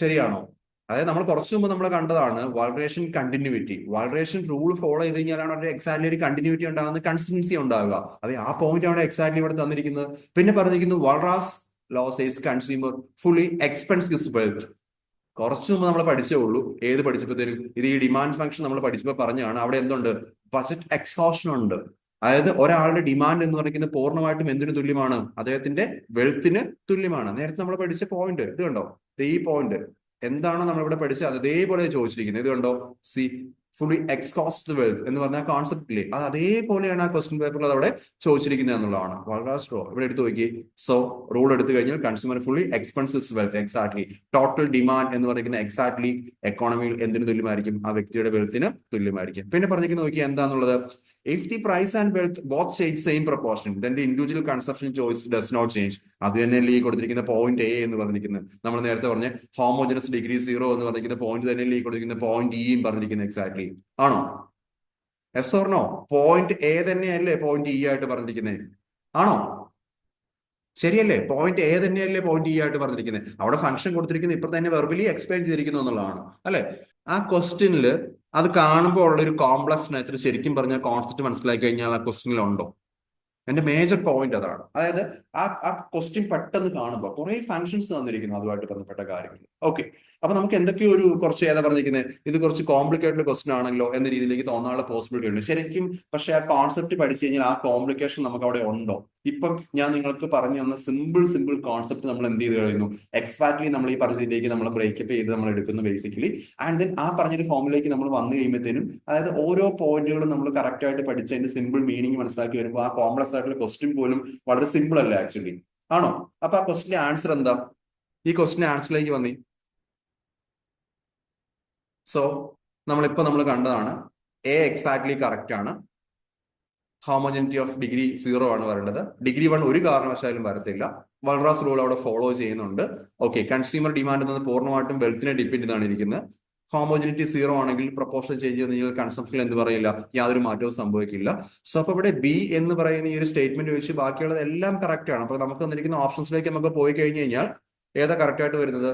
ശരിയാണോ? അതായത് നമ്മൾ കുറച്ചു മുമ്പ് നമ്മൾ കണ്ടതാണ് Walrasian continuity. Walrasian rule follow ചെയ്ത് കഴിഞ്ഞാലാണ് അവിടെ എക്സാക്ട്ലി ഒരു കണ്ടിന്യൂറ്റി ഉണ്ടാകുന്നത്, കൺസിസ്റ്റൻസി ഉണ്ടാകുക. അതെ, ആ പോയിന്റ് ആണ് എക്സാക്ട്ലി ഇവിടെ തന്നിരിക്കുന്നത്. പിന്നെ പറഞ്ഞിരിക്കുന്നു Walras law says consumer fully expense wealth. കുറച്ചു മുമ്പ് നമ്മൾ പഠിച്ചേ ഉള്ളൂ. ഏത് പഠിച്ചപ്പോഴത്തേനും ഇത് ഈ ഡിമാൻഡ് ഫംഗ്ഷൻ നമ്മൾ പഠിച്ചപ്പോൾ പറഞ്ഞാണ് അവിടെ എന്തുണ്ട്? ബജറ്റ് എക്സോഷൻ ഉണ്ട്. അതായത് ഒരാളുടെ ഡിമാൻഡ് എന്ന് പറയുന്നത് പൂർണ്ണമായിട്ടും എന്തിനു തുല്യമാണ്? അദ്ദേഹത്തിന്റെ വെൽത്തിന് തുല്യമാണ്. നേരത്തെ നമ്മൾ പഠിച്ച പോയിന്റ് ഇത് കണ്ടോ, ഈ പോയിന്റ് എന്താണോ നമ്മൾ ഇവിടെ പഠിച്ചത് അത് അതേപോലെ ചോദിച്ചിരിക്കുന്നത്. ഇത് കണ്ടോ, സി ഫുള്ളി എക്സ്കോസ്റ്റ് വെൽത്ത് എന്ന് പറഞ്ഞ കോൺസെപ്റ്റ് ഇല്ലേ, അത് അതേപോലെയാണ് ആ ക്വസ്റ്റ്യൻ പേപ്പറിൽ അതവിടെ ചോദിച്ചിരിക്കുന്നത് എന്നുള്ളതാണ്. വളരെ സ്ട്രോ ഇവിടെ എടുത്ത് നോക്കി. സോ റൂൾ എടുത്തു കഴിഞ്ഞാൽ consumer fully expenses wealth exactly total demand എന്ന് പറയുന്ന എക്സാക്ട്ലി എക്കോണമിയിൽ എന്തിനു തുല്യമായിരിക്കും? ആ വ്യക്തിയുടെ വെൽത്തിന് തുല്യമായിരിക്കും. പിന്നെ പറഞ്ഞിരിക്കുന്ന നോക്കി എന്താന്നുള്ളത്, if the price and wealth both change same proportion then the individual consumption choice does not change. അത് തന്നെയല്ലേ ഈ കൊടുത്തിരിക്കുന്ന പോയിന്റ് എ എന്ന് പറഞ്ഞിരിക്കുന്നത്. നമ്മൾ നേരത്തെ പറഞ്ഞ ഹോമോജനസ് ഡിഗ്രി 0 എന്ന് പറഞ്ഞിരിക്കുന്ന പോയിന്റ് തന്നെയല്ലേ ഈ കൊടുത്തിരിക്കുന്ന പോയിന്റ് ഇയും പറഞ്ഞിരിക്കുന്നത് എക്സാക്ട്ലി. ആണോ? Yes or no? Point A തന്നെയല്ലേ പോയിന്റ് ഇ ആയിട്ട് പറഞ്ഞിരിക്കുന്നത്? ആണോ? ശരിയല്ലേ? പോയിന്റ് എ തന്നെയല്ലേ പോയിന്റ് ഇ ആയിട്ട് പറഞ്ഞിരിക്കുന്നത്? അവിടെ ഫംഗ്ഷൻ കൊടുത്തിരിക്കുന്നത് ഇപ്പൊ തന്നെ വെർബലി എക്സ്പ്ലെയിൻ ചെയ്തിരിക്കുന്നു എന്നുള്ളതാണ് അല്ലെ? ആ ക്വസ്റ്റ്യനിൽ അത് കാണുമ്പോൾ ഉള്ള ഒരു കോംപ്ലക്സ് നേച്ചർ ശരിക്കും പറഞ്ഞാൽ കോൺസെപ്റ്റ് മനസ്സിലാക്കി കഴിഞ്ഞാൽ ആ ക്വസ്റ്റ്യനിൽ ഉണ്ടോ? എന്റെ മേജർ പോയിന്റ് അതാണ്. അതായത് ആ ക്വസ്റ്റ്യൻ പെട്ടെന്ന് കാണുമ്പോൾ കുറെ ഫംഗ്ഷൻസ് തന്നിരിക്കുന്നു അതുമായിട്ട് ബന്ധപ്പെട്ട കാര്യങ്ങൾ. ഓക്കെ, അപ്പൊ നമുക്ക് എന്തൊക്കെയോ ഒരു കുറച്ച് ഏതാ പറഞ്ഞിരിക്കുന്നത്, ഇത് കുറച്ച് കോംപ്ലിക്കേറ്റഡ് ക്വസ്റ്റ്യൻ ആണല്ലോ എന്ന രീതിയിലേക്ക് തോന്നാനുള്ള പോസിബിലിറ്റി ഉണ്ട് ശരിക്കും. പക്ഷെ ആ കോൺസെപ്റ്റ് പഠിച്ചു കഴിഞ്ഞാൽ ആ കോംപ്ലിക്കേഷൻ നമുക്ക് അവിടെ ഉണ്ടോ? ഇപ്പം ഞാൻ നിങ്ങൾക്ക് പറഞ്ഞു തന്ന സിമ്പിൾ കോൺസെപ്റ്റ് നമ്മൾ എന്ത് ചെയ്ത് കഴിയുന്നു? എക്സാക്ട്ലി നമ്മൾ ഈ പറഞ്ഞതിലേക്ക് നമ്മൾ ബ്രേക്കപ്പ് ചെയ്ത് നമ്മൾ എടുക്കുന്നു ബേസിക്കലി. ആൻഡ് ദെൻ ആ പറഞ്ഞൊരു ഫോമിലേക്ക് നമ്മൾ വന്നു കഴിയുമ്പോഴത്തേനും, അതായത് ഓരോ പോയിന്റുകളും നമ്മൾ കറക്റ്റ് ആയിട്ട് പഠിച്ച് അതിന്റെ സിമ്പിൾ മീനിങ് മനസ്സിലാക്കി വരുമ്പോൾ ആ കോംപ്ലക്സ് ആയിട്ടുള്ള ക്വസ്റ്റ്യൻ പോലും വളരെ സിമ്പിൾ അല്ല ആക്ച്വലി. ആണോ? അപ്പൊ ആ ക്വസ്റ്റിന്റെ ആൻസർ എന്താ? ഈ ക്വസ്റ്റിന്റെ ആൻസറിലേക്ക് വന്നേ. സോ നമ്മൾ കണ്ടതാണ് എ എക്സാക്ട്ലി കറക്റ്റ് ആണ്. ഹോമോജനിറ്റി ഓഫ് ഡിഗ്രി 0 ആണ് പറയുന്നത്. ഡിഗ്രി 1 ഒരു കാരണവശാലും വരത്തില്ല. വൾറാസ് റൂൾ അവിടെ ഫോളോ ചെയ്യുന്നുണ്ട്. ഓക്കെ, കൺസ്യൂമർ ഡിമാൻഡ് എന്നത് പൂർണ്ണമായിട്ടും വെൽത്തിനെ ഡിപ്പെൻഡ് ചെയ്താണ് ഇരിക്കുന്നത്. ഹോമോജനിറ്റി 0 ആണെങ്കിൽ പ്രപ്പോർഷൻ ചേഞ്ച് ചെയ്യുന്ന കൺസംഷനിൽ എന്ത് പറയില്ല, യാതൊരു മാറ്റവും സംഭവിക്കില്ല. സോ അപ്പൊ ഇവിടെ ബി എന്ന് പറയുന്ന ഈ ഒരു സ്റ്റേറ്റ്മെന്റ് വെച്ച് ബാക്കിയുള്ളത് എല്ലാം കറക്റ്റ് ആണ്. അപ്പൊ നമുക്ക് തന്നിരിക്കുന്ന ഓപ്ഷൻസിലേക്ക് നമുക്ക് പോയി കഴിഞ്ഞു കഴിഞ്ഞാൽ ഏതാ കറക്റ്റ് ആയിട്ട് വരുന്നത്?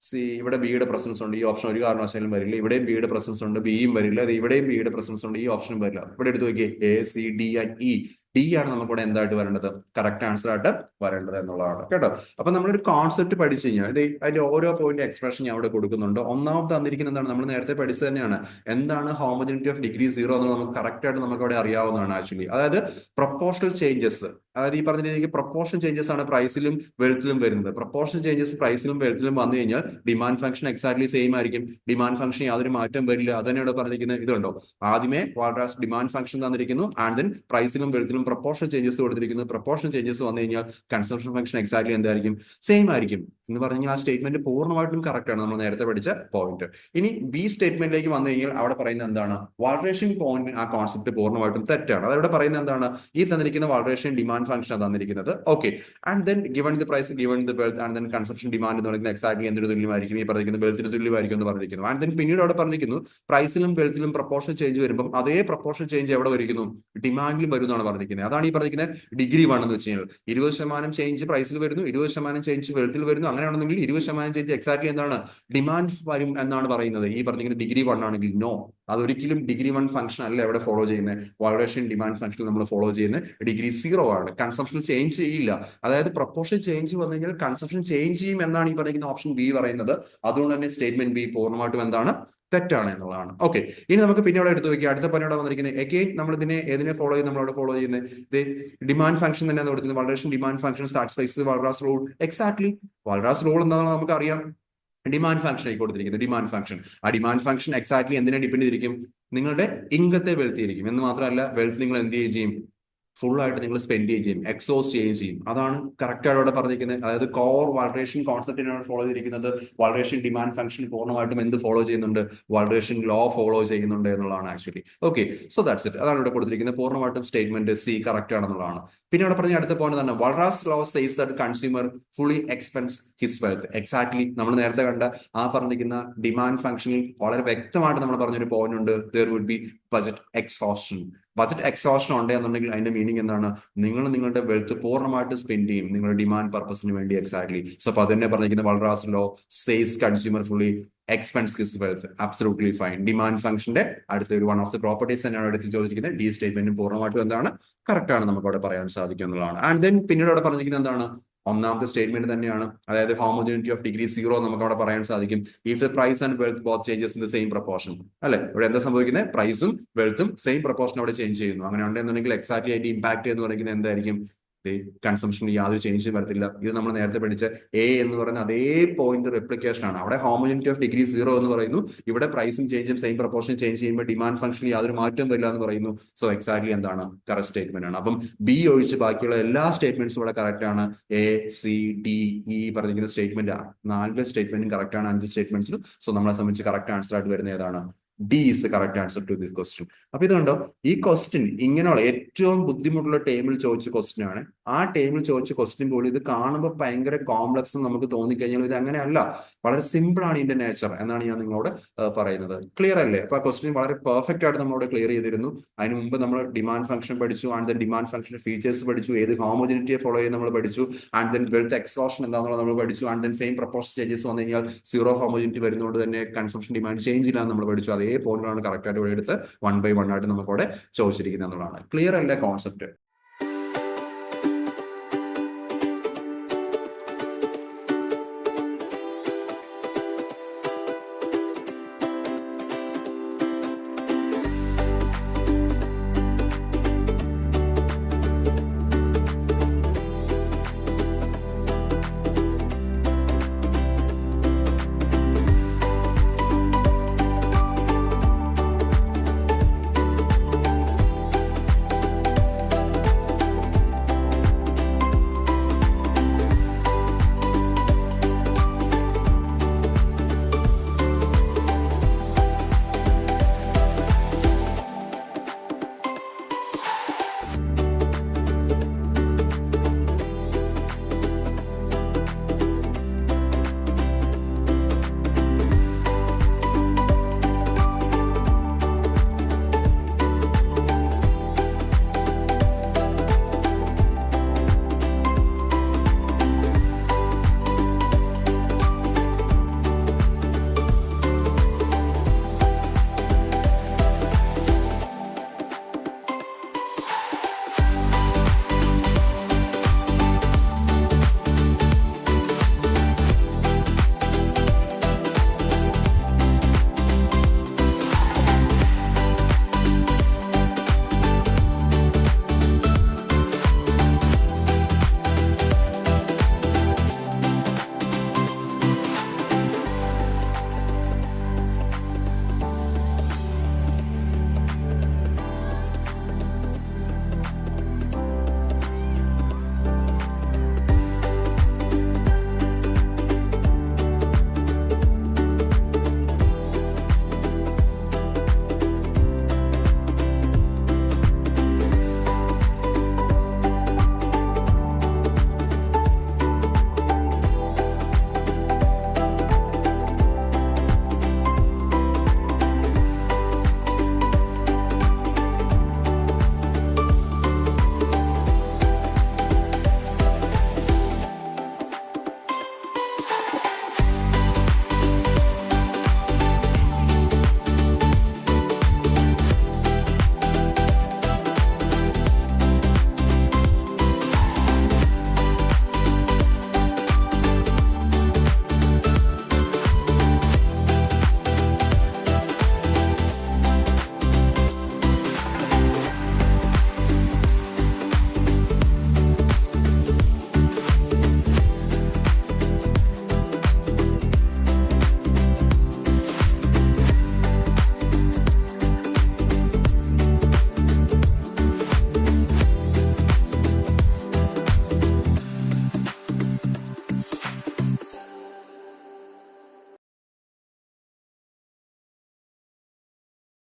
സി, ഇവിടെ ബിയുടെ പ്രസൻസ് ഉണ്ട്, ഈ ഓപ്ഷൻ ഒരു കാരണവശാലും വരില്ല. ഇവിടെയും ബിയുടെ പ്രസൻസ് ഉണ്ട്, ബിയും വരില്ല. ഇവിടെയും ബിയുടെ പ്രസൻസ് ഉണ്ട്, ഈ ഓപ്ഷനും വരില്ല. ഇവിടെ എടുത്ത് നോക്കിയേ, A C D and E. D ആണ് നമുക്കിവിടെ എന്തായിട്ട് വരേണ്ടത്, കറക്റ്റ് ആൻസർ ആയിട്ട് വരേണ്ടത് എന്നുള്ളതാണ് കേട്ടോ. അപ്പൊ നമ്മളൊരു കോൺസെപ്റ്റ് പഠിച്ചു കഴിഞ്ഞാൽ അതിന്റെ ഓരോ പോയിന്റ് എക്സ്പ്രഷൻ ഞാൻ അവിടെ കൊടുക്കുന്നുണ്ട്. ഒന്നാമത് തന്നിരിക്കുന്ന എന്താണ്, നമ്മൾ നേരത്തെ പഠിച്ചത് തന്നെയാണ്. എന്താണ് ഹോമോജനിറ്റി ഓഫ് ഡിഗ്രി 0 എന്ന് നമുക്ക് കറക്റ്റ് ആയിട്ട് നമുക്ക് അവിടെ അറിയാവുന്നതാണ് ആക്ച്വലി. അതായത് പ്രൊപ്പോർഷണൽ ചേഞ്ചസ്, അതായത് ഈ പറഞ്ഞ രീതിക്ക് പ്രൊപ്പോർഷൻ ചേഞ്ചസ് ആണ് പ്രൈസിലും വെൽത്തിലും വരുന്നത്. പ്രൊപ്പോർഷൻ ചേഞ്ചസ് പ്രൈസിലും വെൽത്തിലും വന്നു കഴിഞ്ഞാൽ ഡിമാൻഡ് ഫംഗ്ഷൻ എക്സാക്ട്ലി സെയിം ആയിരിക്കും. ഡിമാൻഡ് ഫംഗ്ഷൻ യാതൊരു മാറ്റം വരില്ല. അതന്നെ ഇവിടെ പറഞ്ഞിരിക്കുന്നത്. ഇതുണ്ടോ, ആദ്യമേ വാൾറാസ് ഡിമാൻഡ് ഫംഗ്ഷൻ തന്നിരിക്കുന്നു, ആൻഡ് ദെൻ പ്രൈസിലും വെൽത്തിലും പ്രൊപ്പോർഷൻ ചേഞ്ചസ് കൊടുത്തിരിക്കുന്നു. പ്രൊപ്പോർഷൻ ചേഞ്ചസ് വന്നു കഴിഞ്ഞാൽ കൺസംഷൻ ഫംഗ്ഷൻ എക്സാക്ട്ലി എന്തായിരിക്കും, സെയിം ആയിരിക്കും എന്ന് പറഞ്ഞാൽ ആ സ്റ്റേറ്റ്മെന്റ് പൂർണ്ണമായിട്ടും കറക്റ്റ് ആണ്, നമ്മൾ നേരത്തെ പഠിച്ച പോയിന്റ്. ഇനി ബി സ്റ്റേറ്റ്മെന്റിലേക്ക് വന്നു കഴിഞ്ഞാൽ അവിടെ പറയുന്നത് എന്താണ്, വാൾറേഷൻ പോയിന്റ് ആ കോൺസെപ്റ്റ് പൂർണ്ണമായിട്ടും തെറ്റാണ്. അതവിടെ പറയുന്നത് എന്താണ്, ഈ തന്നിരിക്കുന്ന വാൾറേഷൻ ഡിമാൻഡ് ഫംഗ്ഷൻ തന്നിരിക്കുന്നത്. Okay, and then given the price, given the wealth, and then consumption demand എന്ന് പറയുന്നത് എക്സാക്ട്ലി എന്തൊരു തുല്യമായിരിക്കും, ഈ പറഞ്ഞിരിക്കുന്ന വെൽത്തിന് തുല്യമായിരിക്കും എന്ന് പറഞ്ഞിരിക്കുന്നു. ആൻഡ് ദെൻ പിന്നീട് അവിടെ പറഞ്ഞിരിക്കുന്നു പ്രൈസിലും വെൽത്തിലും പ്രപ്പോർഷൻ ചേഞ്ച് വരുമ്പോൾ അതേ പ്രപ്പോർഷൻ ചേഞ്ച് എവിടെ വരിക്കുന്നു, ഡിമാൻഡിലും വരും എന്നാണ് പറഞ്ഞിരിക്കുന്നത്. അതാണ് ഈ പറഞ്ഞിരിക്കുന്നത് ഡിഗ്രി 1 എന്ന് വെച്ച് കഴിഞ്ഞാൽ 20% ചേഞ്ച് പ്രൈസിൽ വരുന്നു, 20% ചേഞ്ച് വെൽത്തിൽ വരുന്നു. അങ്ങനെയാണെന്നുണ്ടെങ്കിൽ 20% ചേഞ്ച് എക്സാക്ട്ലി എന്താണ്, ഡിമാൻഡ് വരും എന്നാണ് പറയുന്നത്. ഈ പറഞ്ഞിരിക്കുന്നത് ഡിഗ്രി 1 ആണെങ്കിൽ നോ, അതൊരിക്കലും ഡിഗ്രി 1 ഫംഗ്ഷൻ അല്ല എവിടെ ഫോളോ ചെയ്യുന്നത്. വാൾറേഷൻ ഡിമാൻഡ് ഫംഗ്ഷൻ നമ്മൾ ഫോളോ ചെയ്യുന്നത് ഡിഗ്രി 0 ആണ്. കൺസംഷൻ ചേഞ്ച് ചെയ്യില്ല. അതായത് പ്രപ്പോർഷൻ ചേഞ്ച് വന്നു കഴിഞ്ഞാൽ കൺസംഷൻ ചേഞ്ച് ചെയ്യും എന്നാണ് ഈ പറയുന്ന ഓപ്ഷൻ ബി പറയുന്നത്. അതുകൊണ്ട് തന്നെ സ്റ്റേറ്റ്മെന്റ് ബി പൂർണ്ണമായിട്ടും എന്താണ്, തെറ്റാണ് എന്നുള്ളതാണ്. ഓക്കെ, ഇനി നമുക്ക് പിന്നെ അവിടെ എടുത്ത് നോക്കിയാൽ അടുത്ത പണിയോടെ വന്നിരിക്കുന്നത് എഗെയിൻ നമ്മൾ ഏതിനെ ഫോളോ ചെയ്ത് നമ്മളവിടെ ഫോളോ ചെയ്യുന്നത് ഡിമാൻഡ് ഫംഗ്ഷൻ തന്നെ കൊടുക്കുന്നത്. Walrasian demand function satisfies Walras rule. Exactly Walras rule എന്താണെന്ന് നമുക്കറിയാം. ഡിമാൻഡ് ഫംഗ്ഷൻ ആയി കൊടുത്തിരിക്കുന്നത് ഡിമാൻഡ് ഫംഗ്ഷൻ. ആ ഡിമാൻഡ് ഫംഗ്ഷൻ എക്സാക്ട്ലി എന്തിനെ ഡിപ്പെൻഡ് ചെയ്തിരിക്കും, നിങ്ങളുടെ ഇൻകത്തെ വെൽത്ത് ആയിരിക്കും. എന്ന് മാത്രമല്ല വെൽത്ത് നിങ്ങൾ എന്ത് ചെയ്യും, ഫുൾ ആയിട്ട് നിങ്ങൾ സ്പെൻഡ് ചെയ്യുകയും എക്സോസ്റ്റ് ചെയ്യുകയും ചെയ്യും. അതാണ് കറക്റ്റ് ആയിട്ട് അവിടെ പറഞ്ഞിരിക്കുന്നത്. അതായത് കോർ വാൾറേഷൻ കോൺസെപ്റ്റിനാണ് ഫോളോ ചെയ്തിരിക്കുന്നത്. വാൾറേഷൻ ഡിമാൻഡ് ഫംഗ്ഷൻ പൂർണ്ണമായിട്ടും എന്ത് ഫോളോ ചെയ്യുന്നുണ്ട്, വാൾറേഷൻ ലോ ഫോളോ ചെയ്യുന്നുണ്ട് എന്നുള്ളതാണ് actually. Okay, so that's it. അതാണ് ഇവിടെ കൊടുത്തിരിക്കുന്നത്. പൂർണ്ണമായിട്ടും സ്റ്റേറ്റ്മെന്റ് സി കറക്റ്റ് ആണെന്നുള്ളതാണ്. പിന്നെ അവിടെ പറഞ്ഞ അടുത്ത പോയിന്റ് തന്നെ, Walras law says that consumer fully expense his wealth. Exactly നമ്മൾ നേരത്തെ കണ്ട ആ പറഞ്ഞിരിക്കുന്ന ഡിമാൻഡ് ഫംഗ്ഷനിൽ വളരെ വ്യക്തമായിട്ട് നമ്മൾ പറഞ്ഞൊരു പോയിന്റ് ഉണ്ട്, there would be budget exhaustion. Budget exhaustion ഉണ്ടെന്നുണ്ടെങ്കിൽ അതിന്റെ മീനിങ് എന്താണ്, നിങ്ങൾ നിങ്ങളുടെ വെൽത്ത് പൂർണ്ണമായിട്ട് സ്പെൻഡ് ചെയ്യും നിങ്ങളുടെ ഡിമാൻഡ് പർപ്പസിന് വേണ്ടി. എക്സാക്ട്ലി. സോ അപ്പൊ അതന്നെ പറഞ്ഞിരിക്കുന്ന Walras law says consumer fully expense his wealth. Absolutely fine. Demand ഫംഗ്ഷന്റെ അടുത്ത ഒരു വൺ ഓഫ് ദി പ്രോപ്പർട്ടീസ് തന്നെയാണ് എടുത്ത് ചോദിച്ചിരിക്കുന്നത്. ഡി സ്റ്റേറ്റ്മെന്റും പൂർണ്ണമായിട്ടും എന്താണ്, കറക്റ്റ് ആണ്, നമുക്ക് അവിടെ പറയാൻ സാധിക്കും എന്നുള്ളതാണ്. ആൻഡ് ദെൻ പിന്നീട് അവിടെ പറഞ്ഞിരിക്കുന്നത് എന്താണ്, ഒന്നാമത്തെ സ്റ്റേറ്റ്മെന്റ് തന്നെയാണ്. അതായത് ഹോമോജനിറ്റി ഓഫ് ഡിഗ്രി 0 നമുക്ക് അവിടെ പറയാൻ സാധിക്കും. If the price and wealth both changes in the same proportion. അല്ലെ, ഇവിടെ എന്താ സംഭവിക്കുന്നത്, പ്രൈസും വെൽത്തും സെയിം പ്രപ്പോർഷൻ അവിടെ ചേഞ്ച് ചെയ്യുന്നു. അങ്ങനെ ഉണ്ടെന്നുണ്ടെങ്കിൽ എക്സാക്ട്ലി ആയിട്ട് ഇമ്പാക്ട് എന്ന് പറയുന്നത് എന്തായിരിക്കും, കൺസംഷനിൽ യാതൊരു ചേഞ്ചും വരത്തില്ല. ഇത് നമ്മൾ നേരത്തെ പഠിച്ച എ എന്ന് പറയുന്ന അതേ പോയിന്റ് റെപ്ലിക്കേഷൻ ആണ്. അവിടെ ഹോമോജനിറ്റി ഓഫ് ഡിഗ്രി 0 എന്ന് പറയുന്നു, ഇവിടെ പ്രൈസും ചേഞ്ചും സെയിം പ്രപ്പോർഷൻ ചേഞ്ച് ചെയ്യുമ്പോൾ ഡിമാൻഡ് ഫംഗ്ഷനിൽ യാതൊരു മാറ്റവും വരില്ല എന്ന് പറയുന്നു. സോ എക്സാക്ട്ലി എന്താണ്, കറക്റ്റ് സ്റ്റേറ്റ്മെന്റ് ആണ്. അപ്പം ബി ഒഴിച്ച് ബാക്കിയുള്ള എല്ലാ സ്റ്റേറ്റ്മെന്റ്സും ഇവിടെ കറക്റ്റ് ആണ്. എ സി ഡി ഇ പറഞ്ഞിരിക്കുന്ന സ്റ്റേറ്റ്മെന്റ് 4 സ്റ്റേറ്റ്മെന്റും കറക്റ്റ് ആണ് 5 സ്റ്റേറ്റ്മെന്റ്സിലും. സോ നമ്മളെ സംബന്ധിച്ച് കറക്റ്റ് ആൻസർ ആയിട്ട് വരുന്ന ഏതാണ്, D is the correct answer to this question. അപ്പൊ ഇതുണ്ടോ, ഈ ക്വസ്റ്റ്യൻ ഇങ്ങനെയുള്ള ഏറ്റവും ബുദ്ധിമുട്ടുള്ള ടേമിൽ ചോദിച്ച ക്വസ്റ്റ്യൻ ആണ്. ആ ടേമിൽ ചോദിച്ച ക്വസ്റ്റ്യൻ പോലും ഇത് കാണുമ്പോൾ ഭയങ്കര കോംപ്ലക്സ് നമുക്ക് തോന്നിക്കഴിഞ്ഞാൽ ഇത് അങ്ങനെയല്ല, വളരെ സിമ്പിൾ ആണ് ഇതിന്റെ നേച്ചർ എന്നാണ് ഞാൻ നിങ്ങളോട് പറയുന്നത്. ക്ലിയർ അല്ലേ? അപ്പൊ ആ ക്വസ്റ്റ്യൻ വളരെ പെർഫെക്റ്റ് ആയിട്ട് നമ്മളോട് ക്ലിയർ ചെയ്തിരുന്നു. അതിന് മുമ്പ് നമ്മൾ ഡിമാൻഡ് ഫംഗ്ഷൻ പഠിച്ചു, and then demand function features പഠിച്ചു, ഏത് ഹോമോജനിറ്റിയെ ഫോളോ ചെയ്ത് നമ്മൾ പഠിച്ചു, ആൻഡ് ദെൻ വെൽത്ത് എക്സ്പ്ലോഷൻ എന്താണെന്നുള്ളത് നമ്മൾ പഠിച്ചു, and then same proportion changes വന്നു കഴിഞ്ഞാൽ 0 ഹോമോജനിറ്റി വരുന്നതുകൊണ്ട് തന്നെ കൺസംഷൻ ഡിമാൻഡ് ചേഞ്ച് ഇല്ല നമ്മൾ പഠിച്ചു. അതേ പോയിന്റാണ് കറക്റ്റ് ആയിട്ട് ഇവിടെ എടുത്ത് 1 by 1 ആയിട്ട് നമുക്ക് അവിടെ ചോദിച്ചിരിക്കുന്നത് എന്നുള്ളതാണ്. ക്ലിയർ അല്ലേ കോൺസെപ്റ്റ്?